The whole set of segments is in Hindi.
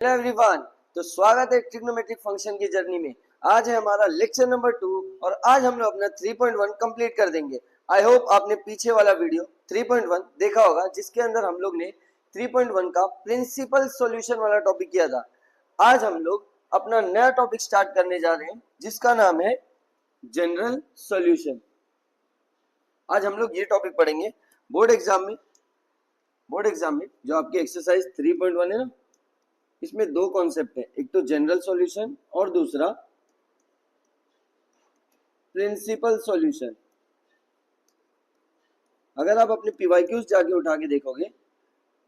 हेलो एवरीवन, तो स्वागत है ट्रिग्नोमेट्रिक फंक्शन की जर्नी में। आज है हमारा लेक्चर नंबर 2 और आज हम लोग अपना 3.1 कंप्लीट कर देंगे। आई होप आपने पीछे वाला वीडियो 3.1 देखा होगा, जिसके अंदर हम लोग ने 3.1 का प्रिंसिपल सॉल्यूशन वाला टॉपिक किया था। आज हम लोग अपना नया टॉपिक स्टार्ट करने जा रहे हैं, जिसका नाम है जनरल सॉल्यूशन। आज हम लोग ये टॉपिक पढ़ेंगे बोर्ड एग्जाम में जो आपकी एक्सरसाइज 3.1 है ना, इसमें दो कॉन्सेप्ट है, एक तो जनरल सॉल्यूशन और दूसरा प्रिंसिपल सॉल्यूशन। अगर आप अपने पीवाईक्यूज जाके उठा के देखोगे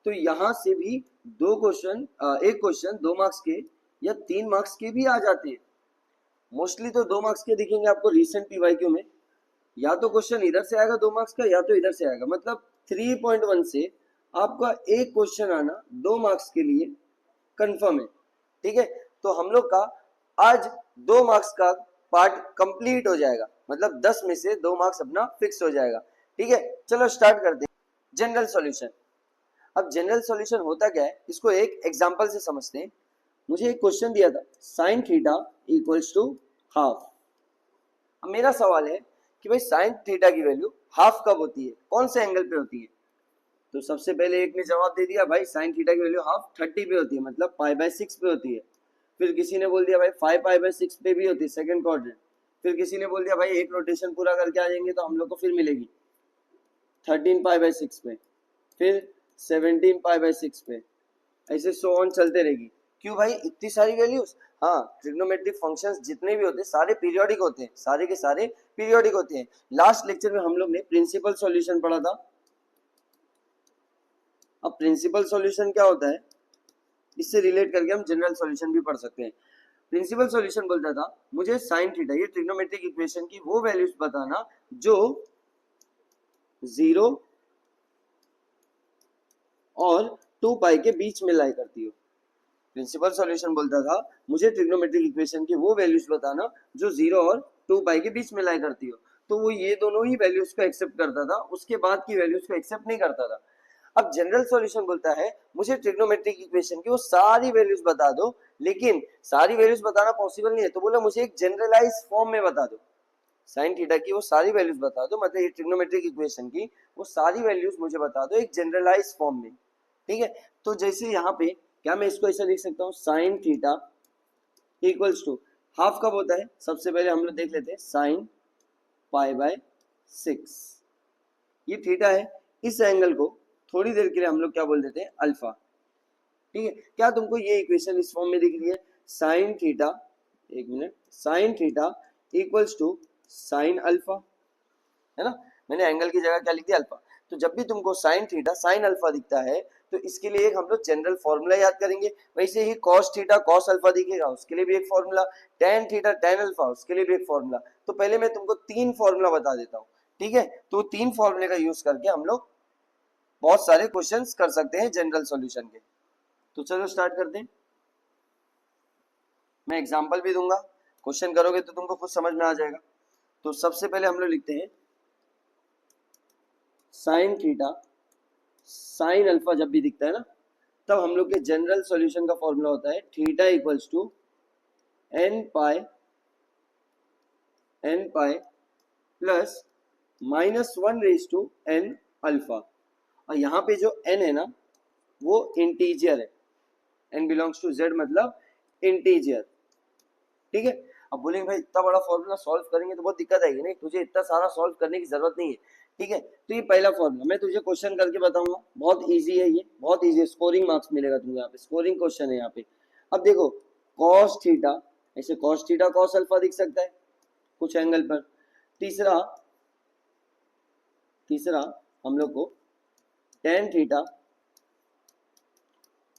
तो यहां से भी एक क्वेश्चन 2 मार्क्स के या 3 मार्क्स के भी आ जाते हैं। मोस्टली तो 2 मार्क्स के दिखेंगे आपको रिसेंट पीवाईक्यू में। या तो क्वेश्चन इधर से आएगा 2 मार्क्स का, या तो इधर से आएगा। मतलब 3.1 से आपका एक क्वेश्चन आना 2 मार्क्स के लिए कंफर्म है। ठीक है, तो हम लोग का आज 2 मार्क्स का पार्ट कंप्लीट हो जाएगा, मतलब 10 में से 2 मार्क्स अपना फिक्स हो जाएगा। ठीक है, चलो स्टार्ट करते हैं जनरल सॉल्यूशन। अब जनरल सॉल्यूशन होता क्या है, इसको एक एग्जांपल से समझते हैं। मुझे एक क्वेश्चन दिया था, sine theta equals to half. अब मेरा सवाल है कि भाई साइन थीटा की वैल्यू हाफ कब होती है, कौन से एंगल पे होती है? तो सबसे पहले एक ने जवाब दे दिया भाई साइन थीटा की वैल्यू हाफ 30 पे होती है, मतलब π/6 पे होती है। फिर किसी ने बोल दिया भाई 5π/6 पे भी होती है, सेकंड क्वाड्रेंट। फिर किसी ने बोल दिया भाई एक रोटेशन पूरा करके आ जाएंगे तो हम लोग को फिर मिलेगी 13π/6 पे, फिर 17π/6 पे, ऐसे सो ऑन चलते रहेगी। क्यों भाई इतनी सारी वैल्यूज? हाँ, ट्रिग्नोमेट्रिक फंक्शंस जितने भी होते हैं सारे पीरियोडिक होते हैं, सारे के सारे पीरियोडिक होते हैं। लास्ट लेक्चर में हम लोग ने प्रिंसिपल सॉल्यूशन पढ़ा था। अब प्रिंसिपल सॉल्यूशन क्या होता है, इससे रिलेट करके हम जनरल सॉल्यूशन भी पढ़ सकते हैं। प्रिंसिपल सॉल्यूशन बोलता था मुझे साइन थीटा, ये ट्रिग्नोमेट्रिक इक्वेशन की वो वैल्यूज बताना जो 0 और 2 पाई के बीच में लाई करती हो। प्रिंसिपल सॉल्यूशन बोलता था मुझे ट्रिग्नोमेट्रिक इक्वेशन की वो वैल्यूज बताना जो 0 और 2 पाई के बीच में लाई करती हो। तो वो ये दोनों ही वैल्यूज को एक्सेप्ट करता था, उसके बाद की वैल्यूज को एक्सेप्ट नहीं करता था। अब जनरल सॉल्यूशन बोलता है मुझे ट्रिग्नोमेट्रिक इक्वेशन की वो सारी वैल्यूज बता दो, लेकिन सारी वैल्यूज बताना पॉसिबल नहीं है, तो बोला मुझे एक जनरलाइज फॉर्म में बता दो। साइन थीटा की वो सारी वैल्यूज बता दो, मतलब ये ट्रिग्नोमेट्रिक इक्वेशन की वो सारी वैल्यूज मुझे बता दो एक जनरलाइज फॉर्म में। ठीक है, तो जैसे यहाँ पे क्या मैं इसको ऐसा लिख सकता हूँ, sine theta equals to half कब होता है, सबसे पहले हम लोग देख लेते हैं साइन π/6। ये थीटा है, इस एंगल को थोड़ी देर के लिए हम लोग क्या बोल देते हैं, अल्फा। ठीक है, क्या तुमको ये इक्वेशन इस फॉर्म में दिख रही है, साइन थीटा, एक minute, sine theta equals to sine alpha, है ना? मैंने एंगल की जगह क्या लिख दिया, अल्फा। तो जब भी तुमको साइन थीटा साइन अल्फा दिखता है तो इसके लिए एक हम लोग जनरल फॉर्मूला याद करेंगे। वैसे ही कॉस थीटा कॉस अल्फा दिखेगा, उसके लिए भी एक formula, tan theta tan alpha, उसके लिए भी एक फॉर्मूला। तो पहले मैं तुमको 3 फॉर्मूला बता देता हूँ। ठीक है, तो 3 फॉर्मूले का यूज करके हम लोग बहुत सारे क्वेश्चंस कर सकते हैं जनरल सॉल्यूशन के। तो चलो स्टार्ट करते हैं। मैं एग्जांपल भी दूंगा, क्वेश्चन करोगे तो तुमको खुद समझ में आ जाएगा। तो सबसे पहले हम लोग लिखते हैं साइन थीटा साइन अल्फा जब भी दिखता है ना, तब हम लोग के जनरल सॉल्यूशन का फॉर्मूला होता है theta equals to n pi plus -1/n alpha. और यहाँ पे जो n है ना वो इंटीजर है, n बिलोंग्स टू z मतलब इंटीजर। ठीक है, अब बोलेंगे भाई इतना बड़ा फॉर्मूला सॉल्व करेंगे तो बहुत दिक्कत आएगी। नहीं, तुझे इतना सारा सॉल्व करने की जरूरत नहीं है। ठीक है, तो ये पहला फॉर्मूला मैं तुझे क्वेश्चन करके बताऊंगा, बहुत इजी है, ये बहुत इजी है, स्कोरिंग मार्क्स मिलेगा तुमको यहाँ पे, स्कोरिंग क्वेश्चन है यहाँ पे। अब देखो कॉस थीटा, ऐसे कॉस थीटा कॉस अल्फा दिख सकता है कुछ एंगल पर। तीसरा तीसरा हम लोग को टेन थीटा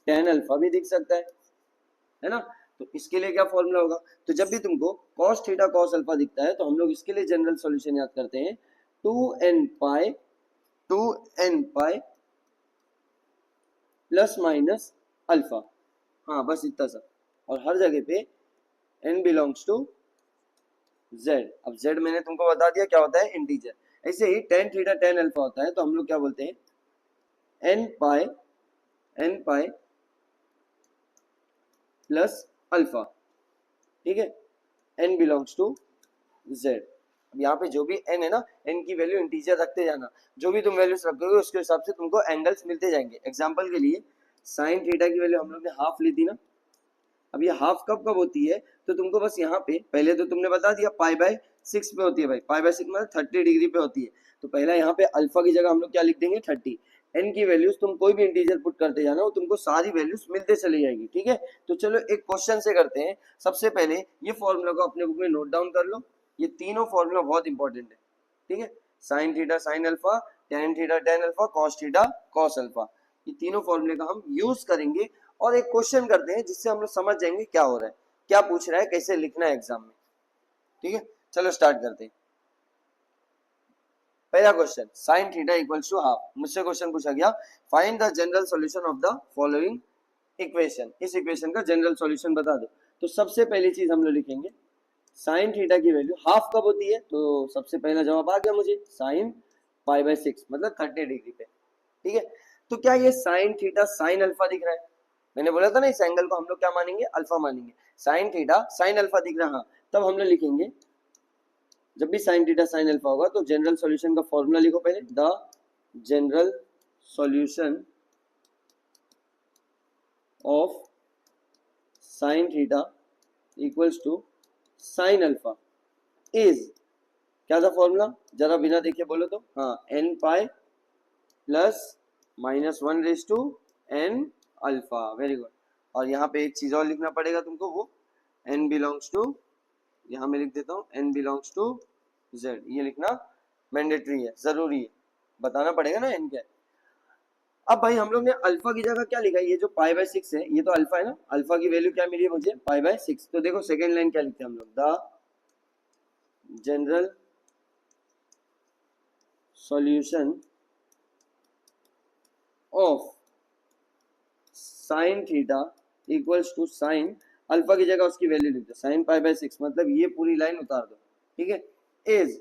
टेन अल्फा भी दिख सकता है ना? तो इसके लिए क्या फॉर्मूला होगा, तो जब भी तुमको cos थीटा cos अल्फा दिखता है तो हम लोग इसके लिए जनरल सॉल्यूशन याद करते हैं 2n pi plus minus alpha. हाँ बस इतना सा, और हर जगह पे n बिलोंग्स टू z। अब z मैंने तुमको बता दिया क्या होता है, इंटीजर। ऐसे ही टेन थीटा टेन अल्फा होता है तो हम लोग क्या बोलते हैं n पाई प्लस अल्फा, ठीक है, n बिलोंग्स टू z। अब यहाँ पे जो भी n है ना, n की वैल्यू इंटीजर रखते जाना, जो भी तुम वैल्यूज रखोगे उसके हिसाब से तुमको एंगल्स मिलते जाएंगे। एग्जांपल के लिए साइन थीटा की वैल्यू हम लोग ने हाफ ली थी ना, अब ये हाफ कब कब होती है, तो तुमको बस यहाँ पे पहले तो तुमने बता दिया पाई बाय 6 पे होती है भाई, पाई बाय 6 मतलब 30 डिग्री पे होती है, तो पहला यहाँ पे अल्फा की जगह हम लोग क्या लिख देंगे 30। एन की वैल्यूज तुम कोई भी इंटीजर पुट करते जाना, वो तुमको सारी वैल्यूज मिलते चली जाएगी, ठीक है। तो चलो एक क्वेश्चन से करते हैं। सबसे पहले ये फॉर्मूला को अपने बुक में नोट डाउन कर लो, ये तीनों फॉर्मूला बहुत इंपॉर्टेंट है, ठीक है। Sine theta sine alpha, tan theta tan alpha, cos theta cos alpha, ये तीनों फॉर्मूले का हम यूज करेंगे और एक क्वेश्चन करते हैं जिससे हम लोग समझ जाएंगे क्या हो रहा है, क्या पूछ रहा है, कैसे लिखना है एग्जाम में, ठीक है। चलो स्टार्ट करते हैं। पहला question, sine theta equals to half, मुझसे क्वेश्चन पूछा गया find the general solution of the following equation, इस इक्वेशन का जनरल सॉल्यूशन बता दो। तो सबसे पहली चीज हम लोग लिखेंगे साइन थीटा की वैल्यू हाफ कब होती है, तो सबसे पहला जवाब आ गया मुझे साइन पाई बाय 6 मतलब 30 डिग्री पे, ठीक है। तो क्या ये साइन थीटा साइन अल्फा दिख रहा है, मैंने बोला था ना इस एंगल को हम लोग क्या मानेंगे, अल्फा मानेंगे। साइन थीटा साइन अल्फा दिख रहा है, हाँ, तब हम लोग लिखेंगे जब भी साइन थीटा साइन अल्फा होगा तो जनरल सॉल्यूशन का फॉर्मूला लिखो पहले, the general solution of sine theta equals to sine alpha is, क्या था फॉर्मूला, जरा बिना देखे बोलो तो, हाँ, N pi plus -1 raise to N alpha, very good. और यहाँ पे एक चीज और लिखना पड़ेगा तुमको, वो n बिलोंग्स टू, यहाँ मैं लिख देता हूँ n बिलोंग्स टू z, ये लिखना मैंडेटरी है, जरूरी है, बताना पड़ेगा ना n क्या है। अब भाई हम लोग ने अल्फा की जगह क्या लिखा है, ये जो पाई बाय 6 है ये तो अल्फा है ना, अल्फा की वैल्यू क्या मिली है मुझे, पाई बाय 6। तो देखो सेकेंड लाइन क्या लिखते हैं हम लोग, the general solution of sine theta equals to sine, alpha की जगह उसकी वैल्यू लिख दो साइन पाई बाय 6, मतलब ये पूरी लाइन उतार दो, ठीक है, is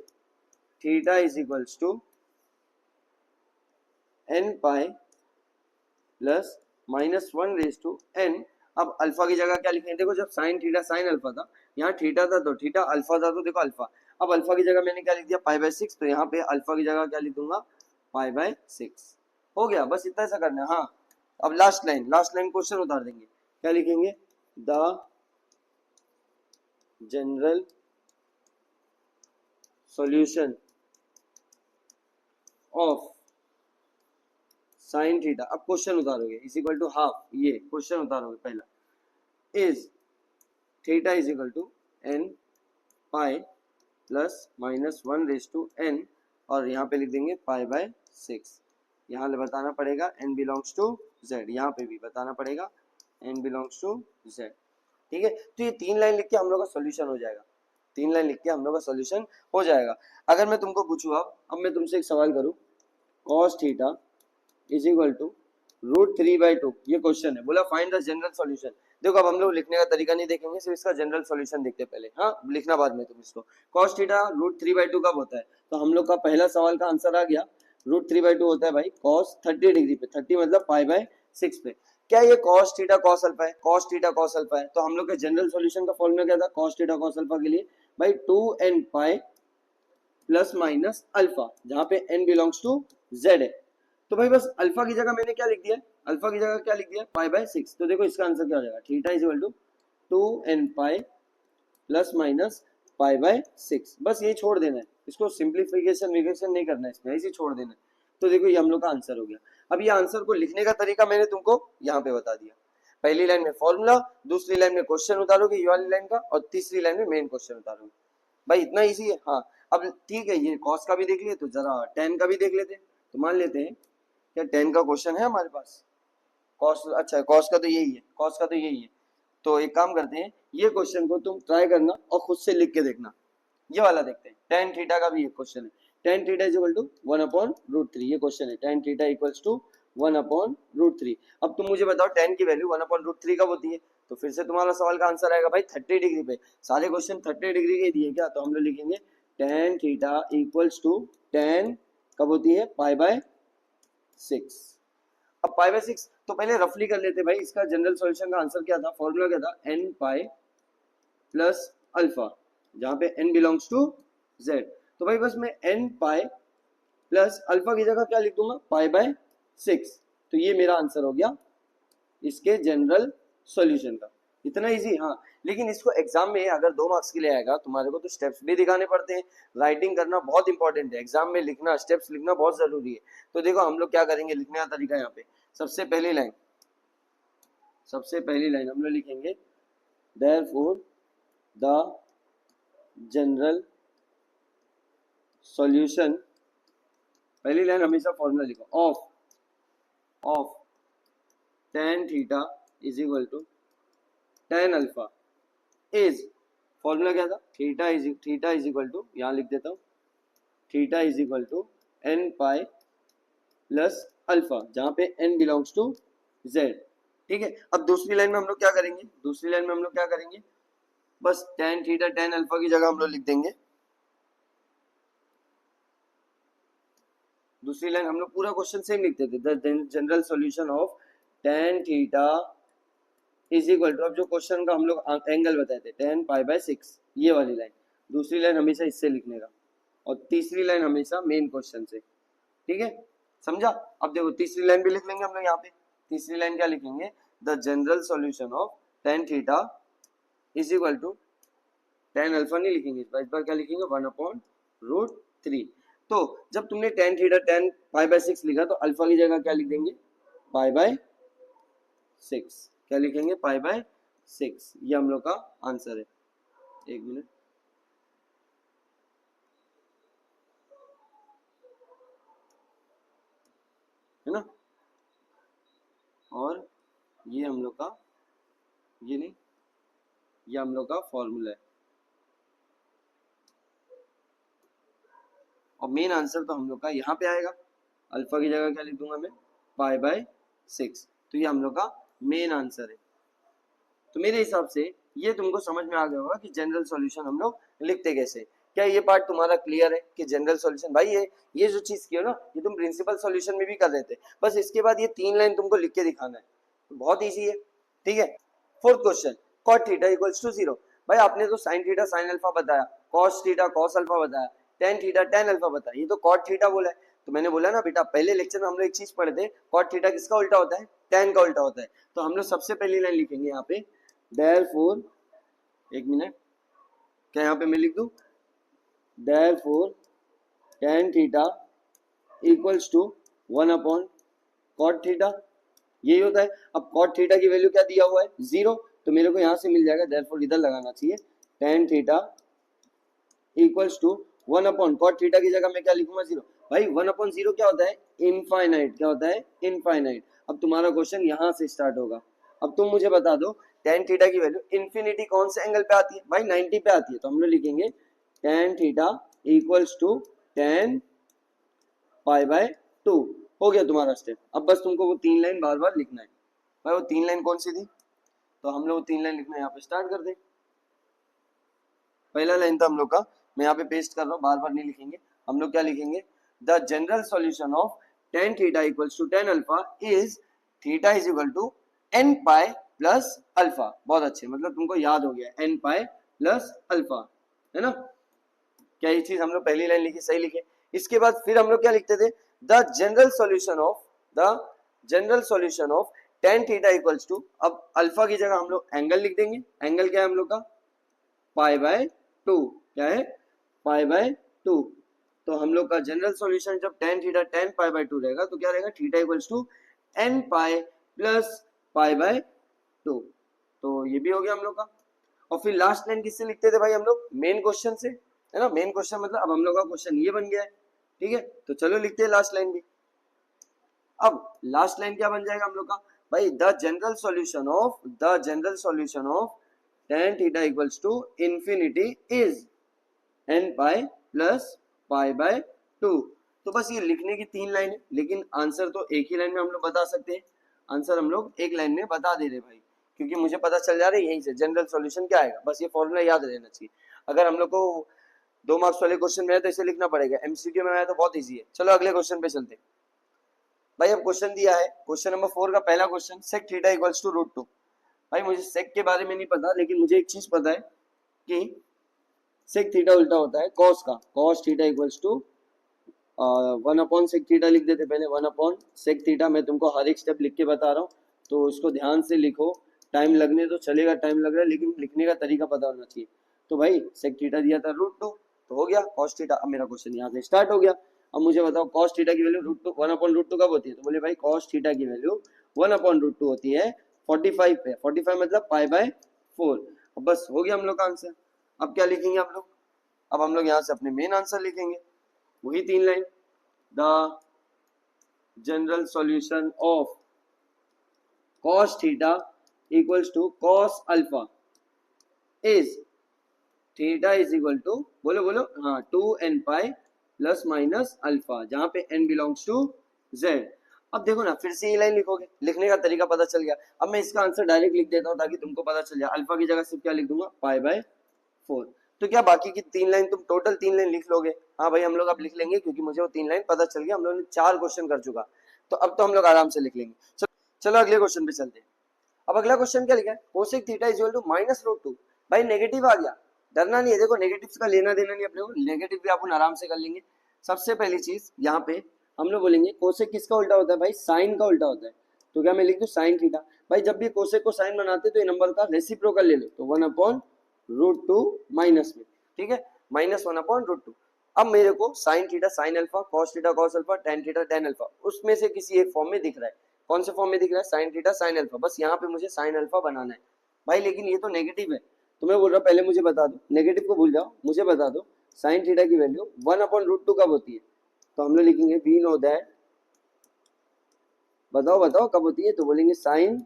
theta is equals to N pi plus -1 raise to N. अब अल्फा की जगह क्या लिखें, देखो जब साइन थीटा साइन अल्फा था, यहाँ थीटा था तो थीटा, अल्फा था तो देखो अल्फा। अब अल्फा की जगह मैंने क्या लिख दिया पाई बाय 6, तो यहाँ पे अल्फा की जगह क्या लिख दूंगा पाई बाय 6, हो गया, बस इतना सा करना है। हाँ, अब लास्ट लाइन क्वेश्चन उतार देंगे, क्या लिखेंगे, the general solution of sine theta, अब क्वेश्चन उतारोगे इज इक्वल टू हाफ, ये क्वेश्चन उतारोगे पहला, is theta is equal to N pi plus -1 raise to n, और यहाँ पे लिख देंगे पाई बाय 6, यहाँ बताना पड़ेगा n बिलोंग्स टू z, यहाँ पे भी बताना पड़ेगा n बिलोंग्स टू z, ठीक है। तो ये 3 लाइन लिख के हम लोग का सॉल्यूशन हो जाएगा, 3 लाइन लिख के हम लोग का सॉल्यूशन हो जाएगा। अगर मैं तुमको पूछूँ अब मैं तुमसे एक सवाल करूँ, cos theta is equal to √3/2, ये क्वेश्चन है, बोला फाइंड द जनरल सॉल्यूशन। देखो अब हम लोग लिखने का तरीका नहीं देखेंगे, सिर्फ इसका जनरल सॉल्यूशन देखते पहले, हाँ, लिखना बाद में तुम इसको। cos थीटा √3/2 कब होता है, तो हम लोग का पहला सवाल का आंसर आ गया, √3/2 होता है भाई cos 30 डिग्री पे, 30 मतलब पाई बाय 6 पे। क्या ये cos थीटा cos अल्फा है, cos थीटा cos अल्फा है, तो हम लोग के जनरल सॉल्यूशन का फॉर्मूला क्या था, cos थीटा cos अल्फा के लिए भाई 2n pi plus minus alpha, जहाँ पे n बिलोंग्स टू z है। तो भाई बस अल्फा की जगह मैंने क्या लिख दिया, अल्फा की जगह क्या लिख दिया पाई बाय 6, तो देखो इसका आंसर क्या हो जाएगा, theta is equal to 2n pi plus minus pi by 6, बस ये छोड़ देना है, इसको सिंप्लीफिकेशन नहीं करना है, इसमें ऐसे छोड़ देना है। तो देखो ये हम लोग का आंसर हो गया। अब ये आंसर को लिखने का तरीका मैंने तुमको यहाँ पे बता दिया, पहली लाइन में फॉर्मूला, दूसरी लाइन में क्वेश्चन उतारोगे ये वाली लाइन का, और तीसरी लाइन में मेन क्वेश्चन उतारोगे, भाई इतना इजी है। हाँ, अब ठीक है, ये कॉस का भी देख लिए, तो जरा टेन का भी देख लेते हैं। तो मान लेते हैं क्या 10 का क्वेश्चन है हमारे पास, कॉस, अच्छा कॉस का तो यही है, कॉस का तो यही है। तो एक काम करते हैं, ये क्वेश्चन को तुम ट्राई करना और खुद से लिख के देखना, ये वाला देखते हैं। टेन थीटा का भी एक क्वेश्चन है, tan theta is equal to 1/√3, ये क्वेश्चन है, टेन थीटा इक्वल्स टू 1/√3। अब तुम मुझे बताओ टेन की वैल्यू 1/√3 कब होती है, तो फिर से तुम्हारा सवाल का आंसर आएगा भाई 30 डिग्री पे, सारे क्वेश्चन 30 डिग्री के दिए क्या, तो हम लोग लिखेंगे tan theta equals to tan कब होती है पाई बाय 6। अब पाई बाय 6 तो पहले रफली कर लेते भाई, इसका जनरल सॉल्यूशन का आंसर क्या था, फॉर्मूला क्या था, n पाई प्लस अल्फा, जहां पे n बिलोंग्स टू z। तो भाई बस मैं n पाई प्लस अल्फा की जगह क्या लिख दूंगा, पाई बाय 6। तो ये मेरा आंसर हो गया इसके जनरल सॉल्यूशन का। इतना इजी, हाँ। लेकिन इसको एग्जाम में अगर 2 मार्क्स के लिए आएगा तुम्हारे को, तो स्टेप्स भी दिखाने पड़ते हैं। राइटिंग करना बहुत इंपॉर्टेंट है, एग्जाम में लिखना, स्टेप्स लिखना बहुत जरूरी है। तो देखो हम लोग क्या करेंगे, लिखने का तरीका यहाँ पे, सबसे पहली लाइन हम लोग लिखेंगे देयरफॉर द जनरल सॉल्यूशन, पहली लाइन हमेशा फॉर्मूला लिखो, of tan theta is equal to tan alpha is, formula क्या था, थीटा इज इक्वल टू, यहाँ लिख देता हूँ, theta is equal to n pi plus alpha, जहां पे n बिलोंग्स टू z। ठीक है, अब दूसरी लाइन में हम लोग क्या करेंगे, बस tan थीटा tan अल्फा की जगह हम लोग लिख देंगे, दूसरी लाइन हम लोग पूरा क्वेश्चन सेम लिखते थे, the general solution of tan theta is equal to, अब जो क्वेश्चन का हम लोग एंगल बताए थे, tan पाई बाय 6, ये वाली लाइन। दूसरी लाइन हमेशा इससे लिखने का, और तीसरी लाइन हमेशा मेन क्वेश्चन से। ठीक है, समझा। अब देखो तीसरी लाइन भी लिख लेंगे हम लोग यहाँ पे। तीसरी लाइन क्या लिखेंगे, the general solution of tan theta is equal to, tan alpha नहीं लिखेंगे इस बार क्या लिखेंगे, 1/√3। तो जब तुमने tan theta tan pi by 6 लिखा, तो अल्फा की जगह क्या लिख देंगे, पाई बाय 6। क्या लिखेंगे, पाई बाय 6। ये हम लोग का आंसर है। एक मिनट, है ना, और ये हम लोग का, ये नहीं, ये हम लोग का फॉर्मूला है, और मेन आंसर तो हम लोग का यहाँ पे आएगा। अल्फा की जगह क्या लिख दूंगा मैं, पाई बाय 6। तो ये हम लोग का मेन आंसर है। तो मेरे हिसाब से ये तुमको समझ में आ गया होगा कि जनरल सॉल्यूशन हम लोग लिखते कैसे। क्या ये पार्ट तुम्हारा क्लियर है कि जनरल सॉल्यूशन, भाई ये जो चीज की हो ना, ये तुम प्रिंसिपल सॉल्यूशन में भी कर रहे थे, बस इसके बाद ये 3 लाइन तुमको लिख के दिखाना है, तो बहुत ईजी है। ठीक है, fourth question, cot theta equals to 0। भाई आपने तो sin थीटा sin अल्फा बताया, cos थीटा cos अल्फा बताया, tan थीटा tan अल्फा बताया, ये तो cot थीटा बोला है। तो मैंने बोला ना बेटा, पहले लेक्चर में हम लोग एक चीज पढ़े थे, cot थीटा किसका उल्टा होता है, tan का उल्टा होता है। तो हम लोग सबसे पहली लाइन लिखेंगे यहाँ पे, therefore, एक मिनट, क्या यहाँ पे मैं लिख दूं, therefore tan theta equals to 1/cot theta, यही होता है। अब cot थीटा की वैल्यू क्या दिया हुआ है, 0, तो मेरे को यहाँ से मिल जाएगा, therefore इधर लगाना चाहिए, tan theta equals to 1/cot theta की जगह मैं क्या लिखूंगा, 0। भाई 1/0 क्या होता है, इनफाइनाइट, क्या होता है, इनफाइनाइट। अब तुम्हारा क्वेश्चन यहाँ से स्टार्ट होगा। अब तुम मुझे बता दो, tan थीटा की वैल्यू इन्फिनिटी कौन से एंगल पे आती है, भाई 90 पे आती है। तो हम लोग लिखेंगे tan theta equals to tan pi by 2। हो गया तुम्हारा स्टेप। अब बस तुमको वो 3 लाइन बार बार लिखना है। भाई वो 3 लाइन कौन सी थी, तो हम लोग 3 लाइन लिखना यहाँ पे स्टार्ट कर दें। पहला लाइन था हम लोग का, मैं यहाँ पे पेस्ट कर रहा हूँ, बार बार नहीं लिखेंगे। हम लोग क्या लिखेंगे, the general solution of tan theta equals to tan alpha is theta is equal to n pi plus alpha. बहुत अच्छे, मतलब तुमको याद हो गया, n पाई प्लस अल्फा, है ना। क्या ये चीज हम लोग पहली लाइन लिखी, सही लिखे। इसके बाद फिर हम लोग क्या लिखते थे, the general solution of tan theta equals to, अब अल्फा की जगह हम लोग एंगल लिख देंगे। एंगल क्या है हम लोग का, पाई बाय 2, क्या है, पाई बाय 2। तो हम लोग का जनरल सॉल्यूशन जब tan theta tan pi by 2 रहेगा, तो क्या रहेगा, theta equals to n pi plus pi by 2। तो ये भी हो गया हम लोग का। और फिर लास्ट लाइन किससे लिखते थे भाई हम लोग, मेन क्वेश्चन से, है ना। मेन क्वेश्चन मतलब अब हम लोग का क्वेश्चन ये बन गया है। ठीक है, तो चलो लिखते हैं लास्ट लाइन भी। अब लास्ट लाइन क्या बन जाएगा हम लोग का, भाई the general solution of tan theta equals to infinity is n pi plus pi by 2। तो बस ये लिखने की 3 लाइन है, लेकिन आंसर तो एक ही लाइन में हम लोग बता सकते हैं। आंसर हम लोग एक लाइन में बता दे रहे भाई, क्योंकि मुझे पता चल जा रहा है यहीं से जनरल सॉल्यूशन क्या आएगा। बस ये फॉर्मूला याद रहना चाहिए। अगर हम लोग को 2 मार्क्स वाले क्वेश्चन में है तो इसे लिखना पड़ेगा, एमसीक्यू में है तो बहुत ईजी है। चलो अगले क्वेश्चन पे चलते हैं। भाई अब क्वेश्चन दिया है, क्वेश्चन नंबर 4 का पहला क्वेश्चन, sec theta equals to root 2। भाई मुझे सेक के बारे में नहीं पता, लेकिन मुझे एक चीज पता है कि सेक थीटा उल्टा होता है कॉस का, cos theta equals to 1 upon sec theta लिख देते पहले, 1 अपॉन सेक थीटा। मैं तुमको हर एक स्टेप लिख के बता रहा हूँ, तो उसको ध्यान से लिखो, टाइम लगने तो चलेगा, टाइम लग रहा है लेकिन लिखने का तरीका पता होना चाहिए। तो भाई सेक थीटा दिया था रूट 2, तो हो गया कॉस थीटा। अब मेरा क्वेश्चन यहाँ से स्टार्ट हो गया। अब मुझे बताओ कॉस थीटा की वैल्यू रूट 2 1/√2 कब होती है? तो बोले भाई कॉस थीटा की वैल्यू 1/√2 होती है 45 पे, 45 मतलब π/4। अब बस हो गया हम लोग का आंसर। अब क्या लिखेंगे हम लोग? अब हम लोग यहाँ से अपने मेन आंसर लिखेंगे, वही 3 line, the general solution of cos theta equals to cos alpha is theta is equal to, बोलो बोलो, हाँ, 2n pi plus minus alpha, जहां पे n बिलोंग्स टू z। अब देखो ना, फिर से ये लाइन लिखोगे, लिखने का तरीका पता चल गया। अब मैं इसका आंसर डायरेक्ट लिख देता हूँ ताकि तुमको पता चल जाए। अल्फा की जगह सिर्फ क्या लिख दूंगा, π/4। तो क्या बाकी की 3 लाइन तुम टोटल 3 लाइन लिख लोगे? हाँ भाई हम लोग अब लिख लेंगे, क्योंकि मुझे वो 3 लाइन पता चल गया। हम लोगों ने 4 क्वेश्चन कर चुका, तो अब तो हम लोग आराम से लिख लेंगे। चलो अगले क्वेश्चन पे चलते हैं। अब अगला क्वेश्चन क्या लिखा है, cosec theta is equal to -√2। भाई नेगेटिव आ गया, डरना नहीं है, देखो नेगेटिव्स का लेना देना नहीं अपने को, नेगेटिव भी अपन आराम से कर लेंगे। सबसे पहली चीज यहाँ पे हम लोग बोलेंगे कोसेक किसका उल्टा होता है? भाई साइन का उल्टा होता है। तो क्या मैं लिख दूं साइन थीटा? भाई जब भी कोसेक को साइन बनाते तो ये नंबर का रेसिप्रोकल ले लो, तो 1/√2 माइनस में, ठीक है, -1/√2। अब मेरे को sign theta sine alpha, cos theta cos alpha, tan theta tan alpha, उसमें से किसी एक फॉर्म में दिख रहा है। कौन से फॉर्म में दिख रहा है? Sine theta sine alpha. बस यहाँ पे मुझे साइन अल्फा बनाना है भाई, लेकिन ये तो नेगेटिव है। तो मैं बोल रहा हूँ पहले मुझे बता दो, नेगेटिव को भूल जाओ, मुझे बता दो साइन थीटा की वैल्यू 1/√2 कब होती है? तो हम लोग लिखेंगे वी नो दैट, बताओ बताओ कब होती है? तो बोलेंगे साइन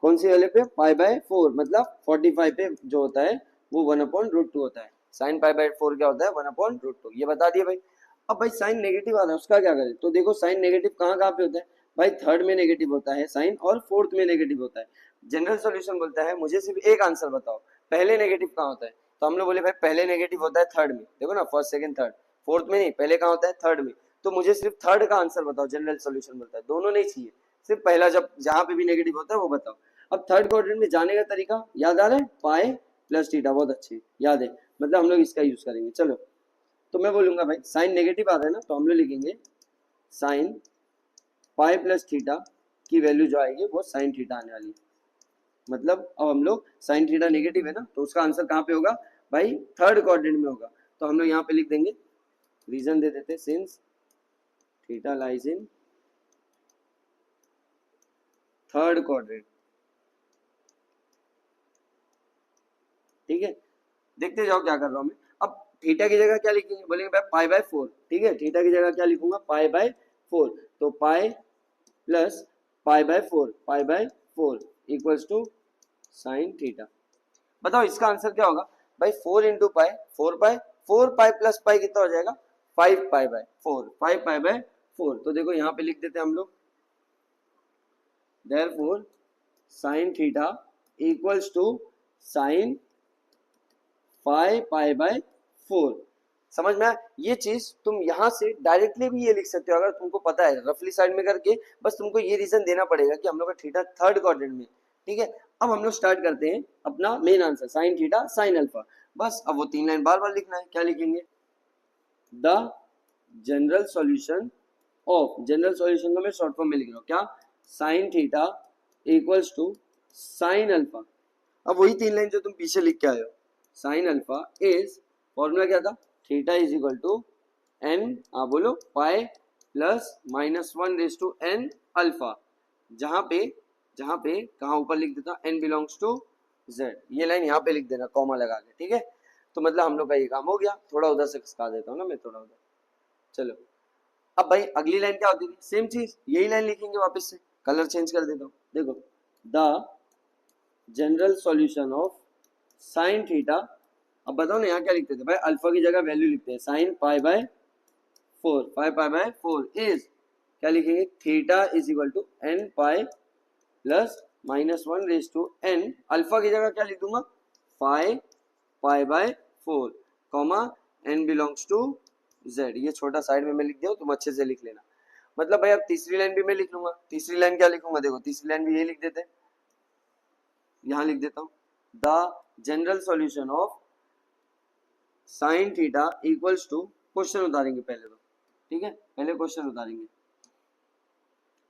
कौन सी वाले पे, π/4, मतलब 45 पे जो होता है वो 1/√2 होता है। साइन π/4 क्या होता है? 1/√2, ये बता दिए भाई। अब भाई साइन नेगेटिव आ रहा है, उसका क्या करें? तो देखो साइन नेगेटिव कहाँ कहाँ पे होता है भाई, थर्ड में नेगेटिव होता है साइन, और फोर्थ में नेगेटिव होता है। जनरल सॉल्यूशन बोलता है मुझे सिर्फ एक आंसर बताओ, पहले नेगेटिव कहाँ होता है? तो हम लोग बोले भाई पहले नेगेटिव होता है थर्ड में, देखो ना, फर्स्ट सेकंड थर्ड, फोर्थ में नहीं, पहले कहाँ होता है? थर्ड में। तो मुझे सिर्फ थर्ड का आंसर बताओ, जनरल सॉल्यूशन बोलता है, दोनों नहीं चाहिए, सिर्फ पहला, जब जहां पे भी नेगेटिव होता है वो बताओ। अब थर्ड क्वाड्रेंट में जाने का तरीका याद आ रहा है? पाई प्लस थीटा, बहुत अच्छे याद है, मतलब हम लोग इसका यूज करेंगे। चलो तो मैं बोलूंगा भाई साइन नेगेटिव आ रहा है ना, तो हम लोग लिखेंगे साइन पाई प्लस थीटा की वैल्यू जो आएगी वो साइन थीटा आने वाली है। मतलब अब हम लोग साइन थीटा नेगेटिव है ना, तो उसका आंसर कहाँ पे होगा भाई? थर्ड क्वाड्रेंट में होगा। तो हम लोग यहाँ पे लिख देंगे, रीजन दे देते, since theta lies in third quadrant, ठीक है। देखते जाओ क्या कर रहा हूं मैं। अब थीटा की जगह क्या लिखेंगे? बोलेंगे भाई π/4, ठीक है, थीटा की जगह क्या लिखूंगा? π/4। तो pi plus π/4 equals to sine theta. बताओ इसका आंसर क्या होगा भाई? 4 इंटू पाई, 4 पाई, 4 पाई प्लस पाई कितना हो जाएगा? 5π/4, 5π/4। तो देखो यहाँ पे लिख देते हैं हम लोग, therefore sine theta equals to sine 5π/4। समझ में आया? ये चीज तुम यहाँ से डायरेक्टली भी ये लिख सकते हो अगर तुमको पता है, रफली साइड में करके बस तुमको ये रीजन देना पड़ेगा कि हम लोग का थीटा थर्ड क्वाड्रेंट में, ठीक है। अब हम लोग स्टार्ट करते हैं अपना main answer, sign theta sine alpha. बस अब वो 3 लाइन बार बार लिखना है। क्या लिखेंगे? The general solution of, general solution को मैं शॉर्ट फॉर्म में लिख रहा हूँ, क्या? Sine theta equals to sine alpha. अब वही 3 लाइन जो तुम पीछे लिख के आए हो, साइन अल्फा इज, फॉर्मूला क्या था? Theta is equal to n, बोलो, पाई प्लस -1/n अल्फा, जहां पे कहा ऊपर लिख देता n बिलोंग्स टू z। ये लाइन यहाँ पे लिख देना कॉमा लगा के, ठीक है। तो मतलब हम लोग का ये काम हो गया। थोड़ा उधर से खिसका देता हूँ ना मैं, थोड़ा उधर। चलो अब भाई अगली लाइन क्या होती थी? सेम चीज, यही लाइन लिखेंगे वापस से, कलर चेंज कर देता हूँ। देखो, the general solution of sine theta. अब बताओ ना यहाँ क्या लिखते थे भाई? अल्फा की जगह वैल्यू लिखते हैं साइन π/4, 5π/4 इज, क्या लिखेंगे? Theta is equal to n pi plus -1/n। Alpha की जगह क्या लिख दूंगा? 5π/4 comma n belongs to z। ये छोटा साइड में मैं लिख दिया, तुम अच्छे से लिख लेना। मतलब भाई अब तीसरी लाइन भी मैं लिख लूंगा। तीसरी लाइन क्या लिखूंगा, देखो तीसरी लाइन भी ये लिख देते हैं, यहां लिख देता हूं, the general solution of sine theta equals to, question उतारेंगे पहले तो, ठीक है, पहले क्वेश्चन उतारेंगे।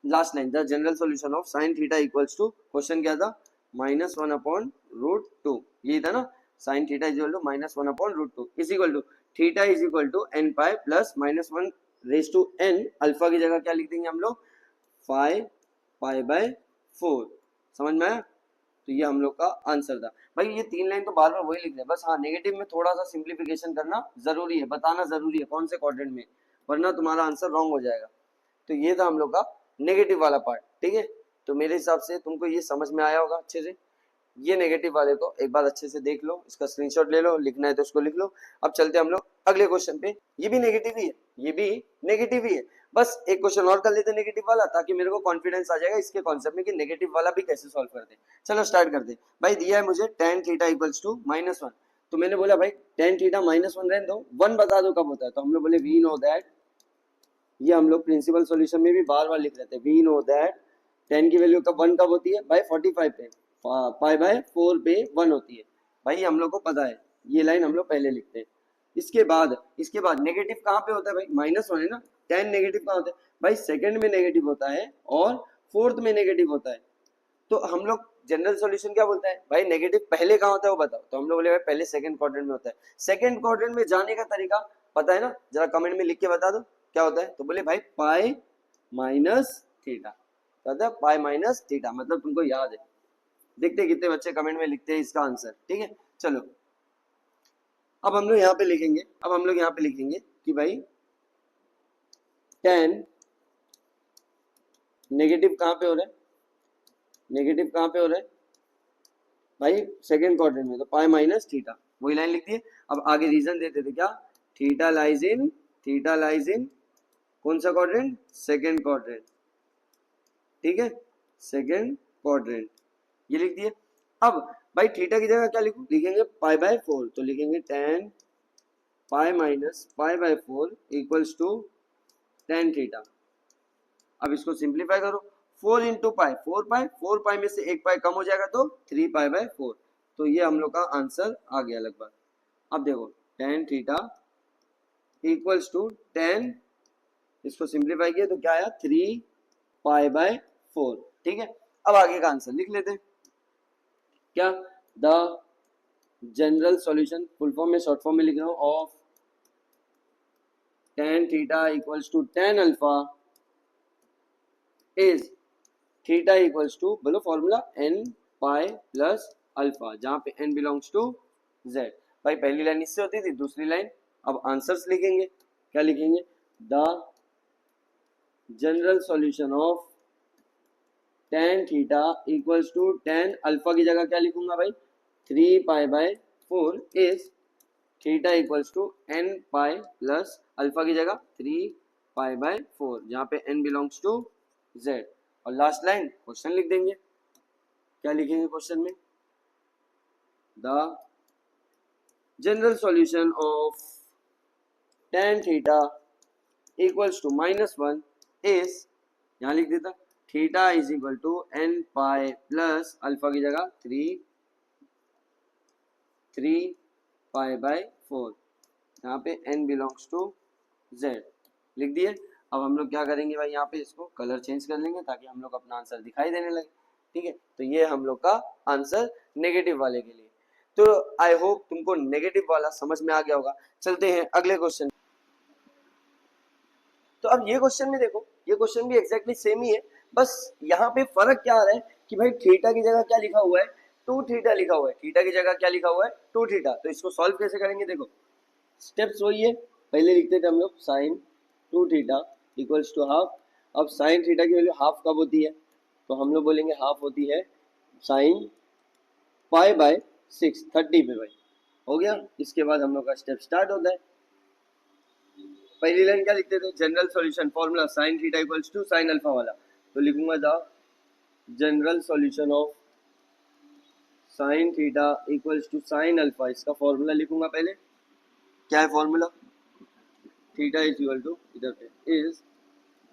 Last line, the general solution of sine theta equals to, question क्या था, -1/√2, यही था ना, sine theta is equal to -1/√2 is equal to theta is equal to n pi plus -1/n, alpha की जगह क्या लिख देंगे हम लोग, पाई/4। समझ में आया? तो ये हम लोग का आंसर था भाई। ये 3 लाइन तो बार बार वही लिख रहे हैं, बस हाँ नेगेटिव में थोड़ा सा सिंप्लीफिकेशन करना जरूरी है, बताना जरूरी है कौन से क्वाड्रेंट में, वरना तुम्हारा आंसर रॉन्ग हो जाएगा। तो ये था हम लोग का नेगेटिव वाला पार्ट, ठीक है। तो मेरे हिसाब से तुमको ये समझ में आया होगा अच्छे से। ये नेगेटिव वाले को एक बार अच्छे से देख लो, इसका स्क्रीनशॉट ले लो, लिखना है तो उसको लिख लो। अब चलते हम लोग अगले क्वेश्चन पे। ये भी नेगेटिव ही है, ये भी नेगेटिव ही है, बस एक क्वेश्चन और कर लेते नेगेटिव वाला, ताकि मेरे को कॉन्फिडेंस आ जाएगा इसके कॉन्सेप्ट में कि नेगेटिव वाला भी कैसे सॉल्व करते हैं। चलो स्टार्ट करते। भाई दिया है मुझे tan थीटा इक्वल्स टू -1, तो मैंने बोला भाई tan थीटा -1 रहने दो, 1 बता दो कब होता है। तो हम लोग बोले वी नो दैट, ये हम लोग प्रिंसिपल सॉल्यूशन में भी बार बार लिख रहे थे, वी नो दैट tan की वैल्यू कब 1 कब होती है भाई, 45 पे, पाई/4 पे 1 होती है। भाई हम लोग को पता है, ये लाइन हम लोग पहले लिखते हैं। इसके बाद नेगेटिव कहाँ पे होता है भाई, -1 है ना, tan नेगेटिव कहाँ होता है भाई, सेकंड में नेगेटिव होता है और फोर्थ में नेगेटिव होता है। तो हम लोग जनरल सॉल्यूशन क्या बोलता है भाई, नेगेटिव पहले कहाँ होता है वो बताओ। तो हम लोग बोले भाई पहले सेकंड क्वाड्रेंट में होता है। सेकंड क्वाड्रेंट में जाने का तरीका पता है ना, जरा कमेंट में लिख के बता दो क्या होता है। तो बोले भाई pi minus theta, pi minus theta, मतलब तुमको याद है। देखते कितने बच्चे कमेंट में लिखते हैं इसका आंसर, ठीक है। चलो अब हम लोग यहाँ पे लिखेंगे, कि भाई tan नेगेटिव कहाँ पे हो रहा है, नेगेटिव कहाँ पे हो रहा है भाई, सेकंड क्वाड्रेंट में, तो पाई माइनस थीटा, वही लाइन लिख दी है। अब आगे रीजन देते थे क्या, थीटा लाइज इन कौन सा क्वाड्रेंट, सेकंड क्वाड्रेंट, ठीक है, सेकंड क्वाड्रेंट, ये लिख दिए। अब भाई थीटा की जगह क्या लिखेंगे पाई/4, तो लिखेंगे tan पाई माइनस पाई/4 इक्वल्स टू tan थीटा। अब इसको सिंप्लीफाई करो, 4 इंटू पाई, 4 पाई में से एक पाई कम हो जाएगा तो 3 पाई/4। तो ये हम लोग का आंसर आ गया लगभग। अब देखो tan theta equals to tan, इसको सिंप्लीफाई किया तो क्या आया 3 पाई/4, ठीक है। अब आगे का आंसर लिख लेते हैं, क्या, the general solution, full form में शॉर्ट फॉर्म में लिख रहा हूं, of tan theta equals to tan alpha is theta equals to, बोलो formula, n pi plus alpha, जहां पे n बिलोंग्स टू z। भाई पहली लाइन इससे होती थी, दूसरी लाइन अब आंसर्स लिखेंगे, क्या लिखेंगे, the general solution of tan theta equals to tan alpha की जगह क्या लिखूंगा भाई, 3 pi by four is theta equals to n pi plus alpha की जगह 3 पाई/4, जहां पे n बिलोंग्स टू z। और लास्ट लाइन क्वेश्चन लिख देंगे, क्या लिखेंगे क्वेश्चन में, the general solution of tan theta equals to -1 is, यहाँ लिख देता theta is equal to n pi plus alpha की जगह 3 पाई/4, यहाँ पे n बिलोंग्स टू z लिख दिए। अब हम लोग क्या करेंगे भाई, यहाँ पे इसको कलर चेंज कर लेंगे ताकि हम लोग अपना आंसर दिखाई देने लगे, ठीक है। तो ये हम लोग का आंसर नेगेटिव वाले के लिए। तो आई होप तुमको नेगेटिव वाला समझ में आ गया होगा। चलते हैं अगले क्वेश्चन। तो अब ये क्वेश्चन में देखो, ये क्वेश्चन भी एग्जैक्टली सेम ही है, बस यहाँ पे फर्क क्या आ रहा है कि भाई थीटा की जगह क्या लिखा हुआ है, 2 थीटा लिखा हुआ है, थीटा की जगह क्या लिखा हुआ है, 2 थीटा। तो इसको सॉल्व कैसे करेंगे, देखो स्टेप्स वही है, पहले लिखते थे हम लोग sine 2 theta equals to half. अब साइन थीटा की वैल्यू हाफ कब होती है, तो हम लोग बोलेंगे हाफ होती है साइन पाई/6, 30 पे भाई, हो गया। इसके बाद हम लोग का स्टेप स्टार्ट होता है। पहली लाइन क्या लिखते थे, general solution formula sine theta equals to sine alpha वाला, तो लिखूंगा the general solution of sine theta equals to sine alpha, इसका फॉर्मूला लिखूंगा पहले, क्या है formula, theta is equal to, इधर पे is